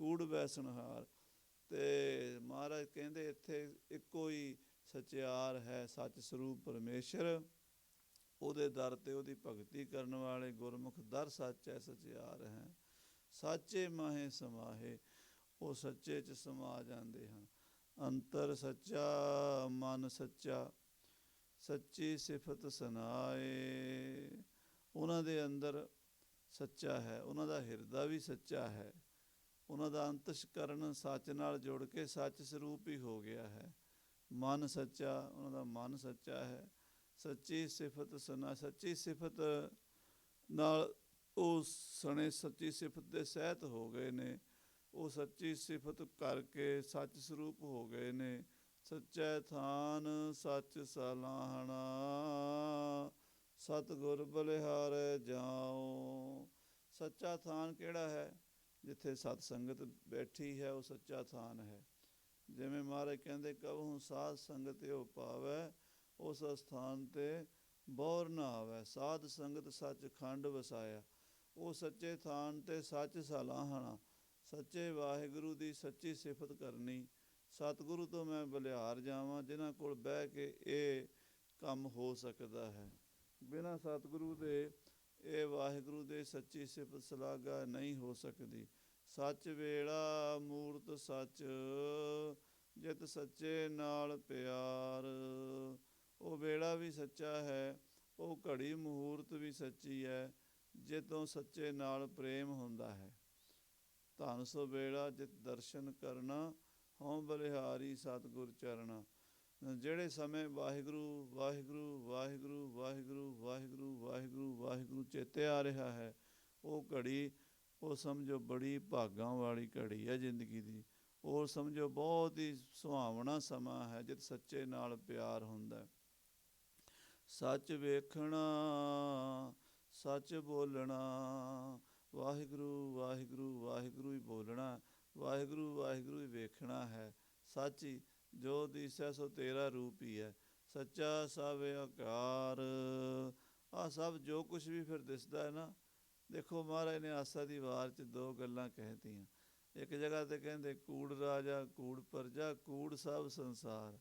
ਕੂੜ ਵੈਸਣਹਾਰ। ਤੇ ਮਹਾਰਾਜ ਕਹਿੰਦੇ ਇੱਥੇ ਇੱਕੋ ਹੀ ਸਚਿਆਰ ਹੈ, ਸੱਚ ਸਰੂਪ ਪਰਮੇਸ਼ਰ। ਉਹਦੇ ਦਰ ਤੇ ਉਹਦੀ ਭਗਤੀ ਕਰਨ ਵਾਲੇ ਗੁਰਮੁਖ ਦਰ ਸੱਚ ਹੈ, ਸਚਿਆਰ ਹੈ। ਸਾਚੇ ਮਾਹੇ ਸਮਾਹੇ, ਉਹ ਸੱਚੇ 'ਚ ਸਮਾ ਜਾਂਦੇ ਹਨ। ਅੰਤਰ ਸੱਚਾ ਮਨ ਸੱਚਾ, ਸੱਚੀ ਸਿਫਤ ਸੁਨਾਏ। ਉਹਨਾਂ ਦੇ ਅੰਦਰ ਸੱਚਾ ਹੈ, ਉਹਨਾਂ ਦਾ ਹਿਰਦਾ ਵੀ ਸੱਚਾ ਹੈ, ਉਹਨਾਂ ਦਾ ਅੰਤਸ਼ਕਰਨ ਸੱਚ ਨਾਲ ਜੁੜ ਕੇ ਸੱਚ ਸਰੂਪ ਹੀ ਹੋ ਗਿਆ ਹੈ। ਮਨ ਸੱਚਾ, ਉਹਨਾਂ ਦਾ ਮਨ ਸੱਚਾ ਹੈ। ਸੱਚੀ ਸਿਫਤ ਸੁਨਾ, ਸੱਚੀ ਸਿਫਤ ਨਾਲ ਉਹ ਸਣੇ ਸੱਚੀ ਸਿਫਤ ਦੇ ਸਹਿਤ ਹੋ ਗਏ ਨੇ। ਉਹ ਸੱਚੀ ਸਿਫਤ ਕਰਕੇ ਸੱਚ ਸਰੂਪ ਹੋ ਗਏ ਨੇ। ਸੱਚੈ ਥਾਨ ਸੱਚ ਸਲਾਹਣਾ, ਸਤਿਗੁਰ ਬਲਿਹਾਰੈ ਜਾਓ। ਸੱਚਾ ਥਾਨ ਕਿਹੜਾ ਹੈ? ਜਿੱਥੇ ਸਤ ਸੰਗਤ ਬੈਠੀ ਹੈ, ਉਹ ਸੱਚਾ ਥਾਨ ਹੈ। ਜਿਵੇਂ ਮਹਾਰਾਜ ਕਹਿੰਦੇ, ਕਬਹੂ ਸਾਧ ਸੰਗਤ ਓ ਪਾਵੈ, ਉਸ ਅਸਥਾਨ 'ਤੇ ਬੌਰ ਨਾ ਆਵੈ। ਸਾਧ ਸੰਗਤ ਸੱਚ ਖੰਡ ਵਸਾਇਆ। ਉਹ ਸੱਚੇ ਥਾਨ 'ਤੇ ਸੱਚ ਸਲਾਹਣਾ, ਸੱਚੇ ਵਾਹਿਗੁਰੂ ਦੀ ਸੱਚੀ ਸਿਫਤ ਕਰਨੀ। ਸਤਿਗੁਰੂ ਤੋਂ ਮੈਂ ਬਲਿਹਾਰ ਜਾਵਾਂ, ਜਿਨ੍ਹਾਂ ਕੋਲ ਬਹਿ ਕੇ ਇਹ ਕੰਮ ਹੋ ਸਕਦਾ ਹੈ। ਬਿਨਾਂ ਸਤਿਗੁਰੂ ਦੇ ਇਹ ਵਾਹਿਗੁਰੂ ਦੇ ਸੱਚੀ ਸਿਫਤ ਸਲਾਘਾ ਨਹੀਂ ਹੋ ਸਕਦੀ। ਸੱਚ ਵੇਲਾ ਮੂਰਤ ਸੱਚ, ਜਿਤ ਸੱਚੇ ਨਾਲ ਪਿਆਰ। ਉਹ ਵੇਲਾ ਵੀ ਸੱਚਾ ਹੈ, ਉਹ ਘੜੀ ਮਹੂਰਤ ਵੀ ਸੱਚੀ ਹੈ, ਜਿੱਦੋਂ ਸੱਚੇ ਨਾਲ ਪ੍ਰੇਮ ਹੁੰਦਾ ਹੈ। ਧੰਨ ਸੋ ਵੇਲਾ ਜਿਤ ਦਰਸ਼ਨ ਕਰਨਾ, ਹਉ ਬਲਿਹਾਰੀ ਸਤਿਗੁਰ ਚਰਣਾ। ਜਿਹੜੇ ਸਮੇਂ ਵਾਹਿਗੁਰੂ ਵਾਹਿਗੁਰੂ ਵਾਹਿਗੁਰੂ ਵਾਹਿਗੁਰੂ ਵਾਹਿਗੁਰੂ ਵਾਹਿਗੁਰੂ ਵਾਹਿਗੁਰੂ ਚੇਤੇ ਆ ਰਿਹਾ ਹੈ, ਉਹ ਘੜੀ ਉਹ ਸਮਝੋ ਬੜੀ ਭਾਗਾਂ ਵਾਲੀ ਘੜੀ ਹੈ ਜ਼ਿੰਦਗੀ ਦੀ। ਉਹ ਸਮਝੋ ਬਹੁਤ ਹੀ ਸੁਹਾਵਣਾ ਸਮਾਂ ਹੈ, ਜਿਤ ਸੱਚੇ ਨਾਲ ਪਿਆਰ ਹੁੰਦਾ। ਸੱਚ ਵੇਖਣਾ, ਸੱਚ ਬੋਲਣਾ, ਵਾਹਿਗੁਰੂ ਵਾਹਿਗੁਰੂ ਵਾਹਿਗੁਰੂ ਹੀ ਬੋਲਣਾ, ਵਾਹਿਗੁਰੂ ਵਾਹਿਗੁਰੂ ਹੀ ਵੇਖਣਾ ਹੈ। ਸੱਚ ਹੀ ਜੋ ਦਿਸੈ ਸੋ ਤੇਰਾ ਰੂਪ ਹੀ ਹੈ। ਸੱਚਾ ਸਭ ਆਕਾਰ, ਆਹ ਸਭ ਜੋ ਕੁਛ ਵੀ ਫਿਰ ਦਿਸਦਾ ਹੈ ਨਾ। ਦੇਖੋ ਮਹਾਰਾਜ ਨੇ ਆਸਾ ਦੀ ਵਾਰ 'ਚ ਦੋ ਗੱਲਾਂ ਕਹਿਤੀਆਂ। ਇੱਕ ਜਗ੍ਹਾ 'ਤੇ ਕਹਿੰਦੇ ਕੂੜ ਰਾਜਾ ਕੂੜ ਪਰਜਾ, ਕੂੜ ਸਭ ਸੰਸਾਰ।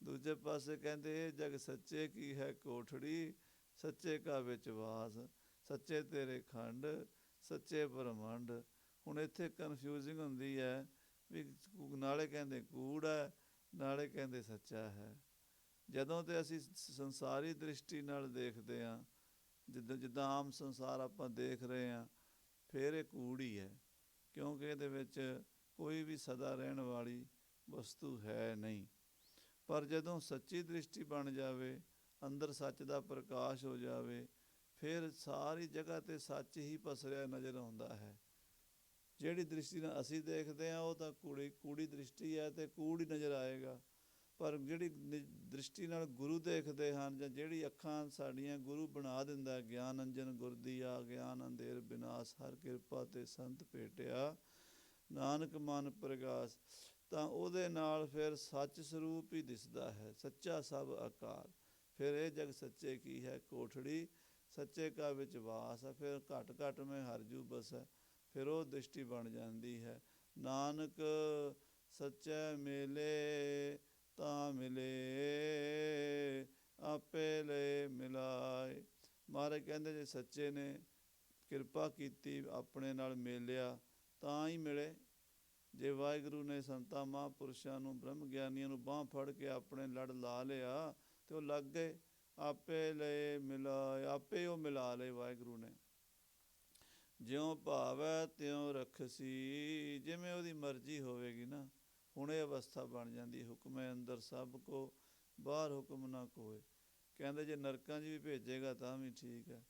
ਦੂਜੇ ਪਾਸੇ ਕਹਿੰਦੇ ਇਹ ਜਗ ਸੱਚੇ ਕੀ ਹੈ ਕੋਠੜੀ, ਸੱਚੇ ਕਾ ਵਿੱਚ ਵਾਸ। ਸੱਚੇ ਤੇਰੇ ਖੰਡ, ਸੱਚੇ ਬ੍ਰਹਮੰਡ। ਹੁਣ ਇੱਥੇ ਕਨਫਿਊਜ਼ਿੰਗ ਹੁੰਦੀ ਹੈ ਵੀ ਨਾਲੇ ਕਹਿੰਦੇ ਕੂੜ ਹੈ, ਨਾਲੇ ਕਹਿੰਦੇ ਸੱਚਾ ਹੈ। ਜਦੋਂ ਤੇ ਅਸੀਂ ਸੰਸਾਰੀ ਦ੍ਰਿਸ਼ਟੀ ਨਾਲ ਦੇਖਦੇ ਹਾਂ, ਜਿੱਦਾਂ ਆਮ ਸੰਸਾਰ ਆਪਾਂ ਦੇਖ ਰਹੇ ਹਾਂ, ਫਿਰ ਇਹ ਕੂੜ ਹੀ ਹੈ, ਕਿਉਂਕਿ ਇਹਦੇ ਵਿੱਚ ਕੋਈ ਵੀ ਸਦਾ ਰਹਿਣ ਵਾਲੀ ਵਸਤੂ ਹੈ ਨਹੀਂ। ਪਰ ਜਦੋਂ ਸੱਚੀ ਦ੍ਰਿਸ਼ਟੀ ਬਣ ਜਾਵੇ, ਅੰਦਰ ਸੱਚ ਦਾ ਪ੍ਰਕਾਸ਼ ਹੋ ਜਾਵੇ, ਫਿਰ ਸਾਰੀ ਜਗ੍ਹਾ 'ਤੇ ਸੱਚ ਹੀ ਪਸਰਿਆ ਨਜ਼ਰ ਆਉਂਦਾ ਹੈ। ਜਿਹੜੀ ਦ੍ਰਿਸ਼ਟੀ ਨਾਲ ਅਸੀਂ ਦੇਖਦੇ ਹਾਂ ਉਹ ਤਾਂ ਕੂੜੀ ਦ੍ਰਿਸ਼ਟੀ ਹੈ ਅਤੇ ਕੂੜ ਹੀ ਨਜ਼ਰ ਆਏਗਾ। ਪਰ ਜਿਹੜੀ ਦ੍ਰਿਸ਼ਟੀ ਨਾਲ ਗੁਰੂ ਦੇਖਦੇ ਹਨ, ਜਾਂ ਜਿਹੜੀ ਅੱਖਾਂ ਸਾਡੀਆਂ ਗੁਰੂ ਬਣਾ ਦਿੰਦਾ, ਗਿਆਨ ਅੰਜਨ ਗੁਰਦੀਆ ਗਿਆਨ ਅੰਧੇਰ ਬਿਨਾਸ਼, ਹਰ ਕਿਰਪਾ ਤੇ ਸੰਤ ਭੇਟਿਆ ਨਾਨਕ ਮਨ ਪ੍ਰਗਾਸ, ਤਾਂ ਉਹਦੇ ਨਾਲ ਫਿਰ ਸੱਚ ਸਰੂਪ ਹੀ ਦਿਸਦਾ ਹੈ, ਸੱਚਾ ਸਭ ਆਕਾਰ। ਫਿਰ ਇਹ ਜਗ ਸੱਚੇ ਕੀ ਹੈ ਕੋਠੜੀ, ਸੱਚੇ ਕਾ ਵਿੱਚ ਵਾਸ ਹੈ। ਫਿਰ ਘਟ ਘਟ ਮੈਂ ਹਰਜੂ ਬਸੈ, ਫਿਰ ਉਹ ਦ੍ਰਿਸ਼ਟੀ ਬਣ ਜਾਂਦੀ ਹੈ। ਨਾਨਕ ਸੱਚੈ ਮੇਲੇ ਤਾਂ ਮਿਲੇ, ਆਪੇ ਲੈ ਮਿਲਾਏ। ਮਹਾਰਾਜ ਕਹਿੰਦੇ ਜੇ ਸੱਚੇ ਨੇ ਕਿਰਪਾ ਕੀਤੀ, ਆਪਣੇ ਨਾਲ ਮੇਲਿਆ ਤਾਂ ਹੀ ਮਿਲੇ। ਜੇ ਵਾਹਿਗੁਰੂ ਨੇ ਸੰਤਾਂ ਮਹਾਂਪੁਰਸ਼ਾਂ ਨੂੰ, ਬ੍ਰਹਮ ਗਿਆਨੀਆਂ ਨੂੰ ਬਾਂਹ ਫੜ ਕੇ ਆਪਣੇ ਲੜ ਲਾ ਲਿਆ ਅਤੇ ਉਹ ਲੱਗ ਗਏ। ਆਪੇ ਲਏ ਮਿਲਾਏ, ਆਪੇ ਉਹ ਮਿਲਾ ਲਏ ਵਾਹਿਗੁਰੂ ਨੇ। ਜਿਉਂ ਭਾਵੈ ਤਿਉਂ ਰਖਸੀ, ਜਿਵੇਂ ਉਹਦੀ ਮਰਜ਼ੀ ਹੋਵੇਗੀ ਨਾ। ਹੁਣ ਇਹ ਅਵਸਥਾ ਬਣ ਜਾਂਦੀ, ਹੁਕਮੇ ਅੰਦਰ ਸਭ ਕੋ ਬਾਹਰ ਹੁਕਮ ਨਾ ਕੋਏ। ਕਹਿੰਦੇ ਜੇ ਨਰਕਾਂ 'ਚ ਵੀ ਭੇਜੇਗਾ ਤਾਂ ਵੀ ਠੀਕ ਹੈ,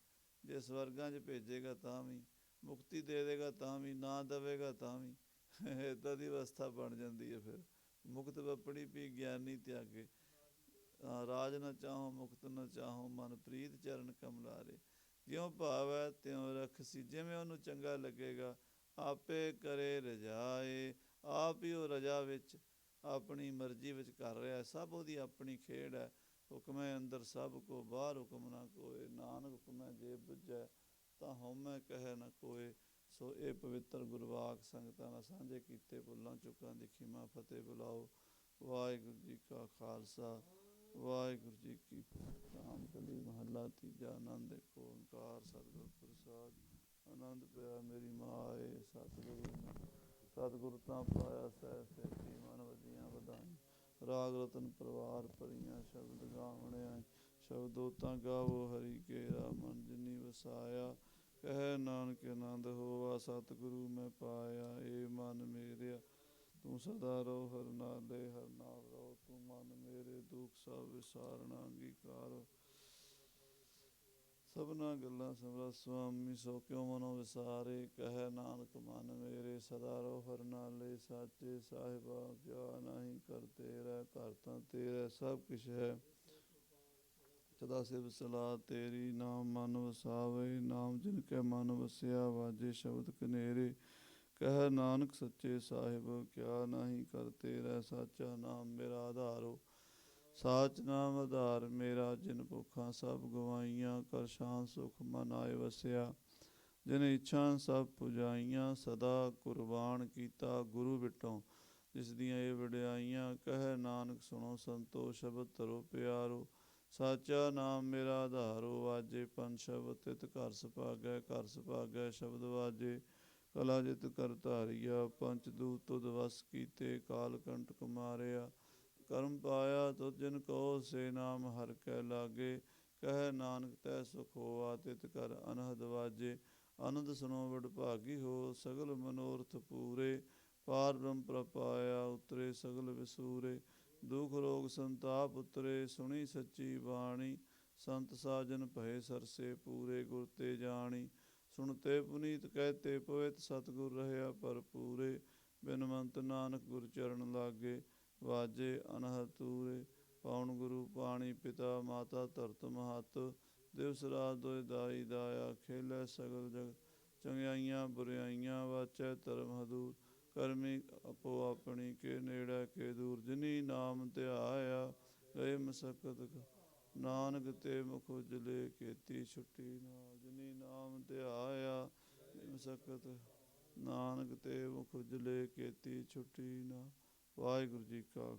ਜੇ ਸਵਰਗਾਂ 'ਚ ਭੇਜੇਗਾ ਤਾਂ ਵੀ, ਮੁਕਤੀ ਦੇ ਦੇਗਾ ਤਾਂ ਵੀ, ਨਾ ਦੇਵੇਗਾ ਤਾਂ ਵੀ। ਇੱਦਾਂ ਦੀ ਅਵਸਥਾ ਬਣ ਜਾਂਦੀ ਹੈ। ਫਿਰ ਮੁਕਤ ਬੱਪੜੀ ਪੀ ਗਿਆਨੀ ਤਿਆਗੇ, ਰਾਜ ਨਾ ਚਾਹੋ ਮੁਕਤ ਨਾ ਚਾਹੋ, ਮਨ ਪ੍ਰੀਤ ਚਰਨ ਕਮਲਾਰੇ। ਜਿਉਂ ਭਾਵ ਹੈ ਤਿਉਂ ਰਖਸੀ, ਜਿਵੇਂ ਉਹਨੂੰ ਚੰਗਾ ਲੱਗੇਗਾ। ਆਪੇ ਕਰੇ ਰਜਾਏ, ਆਪ ਹੀ ਉਹ ਰਜਾ ਵਿੱਚ ਆਪਣੀ ਮਰਜ਼ੀ ਵਿੱਚ ਕਰ ਰਿਹਾ। ਸਭ ਉਹਦੀ ਆਪਣੀ ਖੇਡ ਹੈ। ਹੁਕਮੈ ਅੰਦਰ ਸਭ ਕੋ ਬਾਹਰ ਹੁਕਮ ਨਾ ਕੋਏ, ਨਾਨਕ ਹੁਕਮੈ ਜੇ ਬੁੱਝੈ ਤਾਂ ਹਉਮੈ ਕਹਿ ਨਾ ਕੋਏ। ਸੋ ਇਹ ਪਵਿੱਤਰ ਗੁਰਵਾਕ ਸੰਗਤਾਂ ਨਾਲ ਸਾਂਝੇ ਕੀਤੇ ਭੁੱਲਾਂ ਚੁੱਕਾਂ ਦੀ ਖਿਮਾ ਫਤਿਹ ਬੁਲਾਓ। ਵਾਹਿਗੁਰੂ ਜੀ ਕਾ ਖਾਲਸਾ ਵਾਹਿਗੁਰੂ ਜੀ ਕੀ ਫਤਿਹ। ਰਾਮਕਲੀ ਮਹੱਲਾ ਤੀਜਾ। ਆਨੰਦ ਏਕ ਓਂਕਾਰ ਸਤਿਗੁਰ ਪ੍ਰਸਾਦ। ਆਨੰਦ ਪਿਆ ਮੇਰੀ ਮਾਏ ਸਤਿਗੁਰ ਤਾਂ ਪਾਇਆ ਸਹਿ ਸੇਤੀ ਮਨ ਵਧੀਆਂ ਵਧਾਈ। ਰਾਗ ਰਤਨ ਪਰਿਵਾਰ ਭਰੀਆਂ ਸ਼ਬਦ ਗਾਵਣਿਆ। ਸ਼ਬਦੋ ਤਾਂ ਗਾਵੋ ਹਰੀ ਕੇਰਾ ਮਨ ਜਿਨੀ ਵਸਾਇਆ। ਕਹਿ ਨਾਨਕ ਆਨੰਦ ਹੋਵਾ ਸਤਿਗੁਰੂ ਮੈਂ ਪਾਇਆ। ਏ ਮਨ ਮੇਰਿਆ ਤੂੰ ਸਦਾ ਰਹੋ ਹਰ ਨਾਲੇ ਹਰ ਨਾਮ ਰਹੋ। ਤੂੰ ਮਨ ਮੇਰੇ ਦੁੱਖ ਸਭ ਵਿਸਾਰਣਾ ਅੰਗੀਕਾਰੋ। ਸਭਨਾ ਗੱਲਾਂ ਸਮਰਤ ਸੁਆਮੀ ਸੋ ਕਿਉ ਮਨੋ ਵਿਸਾਰੇ। ਕਹਿ ਨਾਨਕ ਮਨ ਮੇਰੇ ਸਦਾ ਰਹੋ ਹਰ ਨਾਲੇ। ਸਾਚੇ ਸਾਹਿਬਾ ਕਿਆ ਨਾਹੀ ਕਰ ਤੇਰਾ। ਘਰ ਤਾਂ ਤੇਰਾ ਸਭ ਕੁਛ ਹੈ ਸਦਾ ਸਿਵ ਸਲਾਹ ਤੇਰੀ। ਨਾਮ ਮਨ ਵਸਾਵੇ ਨਾਮ ਜਿਨ ਕੈ ਮਨ ਵਸਿਆ। ਵਾਜੇ ਸ਼ਬਦ ਕਨੇਰੇ। ਕਹਿ ਨਾਨਕ ਸੱਚੇ ਸਾਹਿਬ ਕਿਆ ਨਾਹੀ ਕਰ ਤੇਰਾ। ਸਾਚਾ ਨਾਮ ਮੇਰਾ ਆਧਾਰੋ ਸਾਚ ਨਾਮ ਆਧਾਰ ਮੇਰਾ। ਜਿਨ ਭੁੱਖਾਂ ਸਭ ਗਵਾਈਆਂ ਕਰ ਸ਼ਾਂਤ ਸੁਖ ਮਨ ਆਏ ਵਸਿਆ। ਜਿਨ ਇੱਛਾ ਸਭ ਪੁਜਾਈਆਂ ਸਦਾ ਕੁਰਬਾਨ ਕੀਤਾ ਗੁਰੂ ਵਿਟੋਂ ਜਿਸ ਦੀਆਂ ਇਹ ਵਡਿਆਈਆਂ। ਕਹਿ ਨਾਨਕ ਸੁਣੋ ਸੰਤੋ ਸ਼ਬਦ ਧਰੋ ਪਿਆਰੋ। ਸਾਚਾ ਨਾਮ ਮੇਰਾ ਆਧਾਰੋ। ਵਾਜੇ ਪੰਜ ਸ਼ਬਦ ਤਿਤ ਘਰ ਸੁਭਾਗੈ। ਘਰ ਸੁਭਾਗੈ ਸ਼ਬਦ ਵਾਜੇ ਕਲਾ ਜਿਤ ਕਰ ਧਾਰੀਆ। ਪੰਚ ਦੂਤ ਤੁਧ ਵਸ ਕੀਤੇ ਕਾਲ ਕੰਟਕ ਮਾਰਿਆ। ਕਰਮ ਪਾਇਆ ਤੁਧ ਜਿਨ ਕਹੋ ਸੇ ਨਾਮ ਹਰਿ ਕੈ ਲਾਗੇ। ਕਹਿ ਨਾਨਕ ਤੈ ਸੁਖ ਹੋਆ ਤਿਤ ਕਰ ਅਨਹਦ ਵਾਜੇ। ਆਨੰਦ ਸੁਣੋ ਵਡਭਾਗੀ ਹੋ ਸਗਲ ਮਨੋਰਥ ਪੂਰੇ। ਪਾਰ ਬ੍ਰਹਮ ਪ੍ਰਪਾਇਆ ਉਤਰੇ ਸਗਲ ਵਿਸੂਰੇ। ਦੁਖ ਰੋਗ ਸੰਤਾਪ ਉਤਰੇ ਸੁਣੀ ਸੱਚੀ ਬਾਣੀ। ਸੰਤ ਸਾਜਨ ਭਏ ਸਰਸੇ ਪੂਰੇ ਗੁਰ ਤੇ ਜਾਣੀ। ਸੁਣਤੇ ਪੁਨੀਤ ਕਹਿਤੇ ਪਵਿੱਤ ਸਤਿਗੁਰ ਰਹਿਆ ਭਰਪੂਰੇ। ਬਿਨਵੰਤ ਨਾਨਕ ਗੁਰ ਚਰਨ ਲਾਗੇ ਵਾਜੇ ਅਨਹਦ ਤੂਰੇ। ਪਾਉਣ ਗੁਰੂ ਪਾਣੀ ਪਿਤਾ ਮਾਤਾ ਧਰਤ ਮਹੱਤ। ਦਿਵਸ ਰਾਤ ਦੁਇ ਦਾਈ ਦਾਇਆ ਖੇਲੈ ਸਗਲ ਜਗਤ। ਚੰਗਿਆਈਆਂ ਬੁਰਿਆਈਆਂ ਵਾਚੈ ਧਰਮ ਹਦੂਰ। ਕਰਮੀ ਆਪੋ ਆਪਣੀ ਕੇ ਨੇੜੇ ਕੇ ਦੂਰ। ਜਿਨੀ ਨਾਮ ਧਿਆਇਆ ਗਏ ਮਸਕਤ ਨਾਨਕ ਤੇ ਮੁਖ ਉਜਲੇ ਕੀਤੀ ਛੁੱਟੀ ਨਾਲ। ਜਿਨੀ ਨਾਮ ਧਿਆਇਆ ਮਸਕਤ ਨਾਨਕ ਤੇ ਮੁਖ ਉਜਲੇ ਕੀਤੀ ਛੁੱਟੀ ਨਾਲ। ਵਾਹਿਗੁਰੂ ਜੀ ਕਾ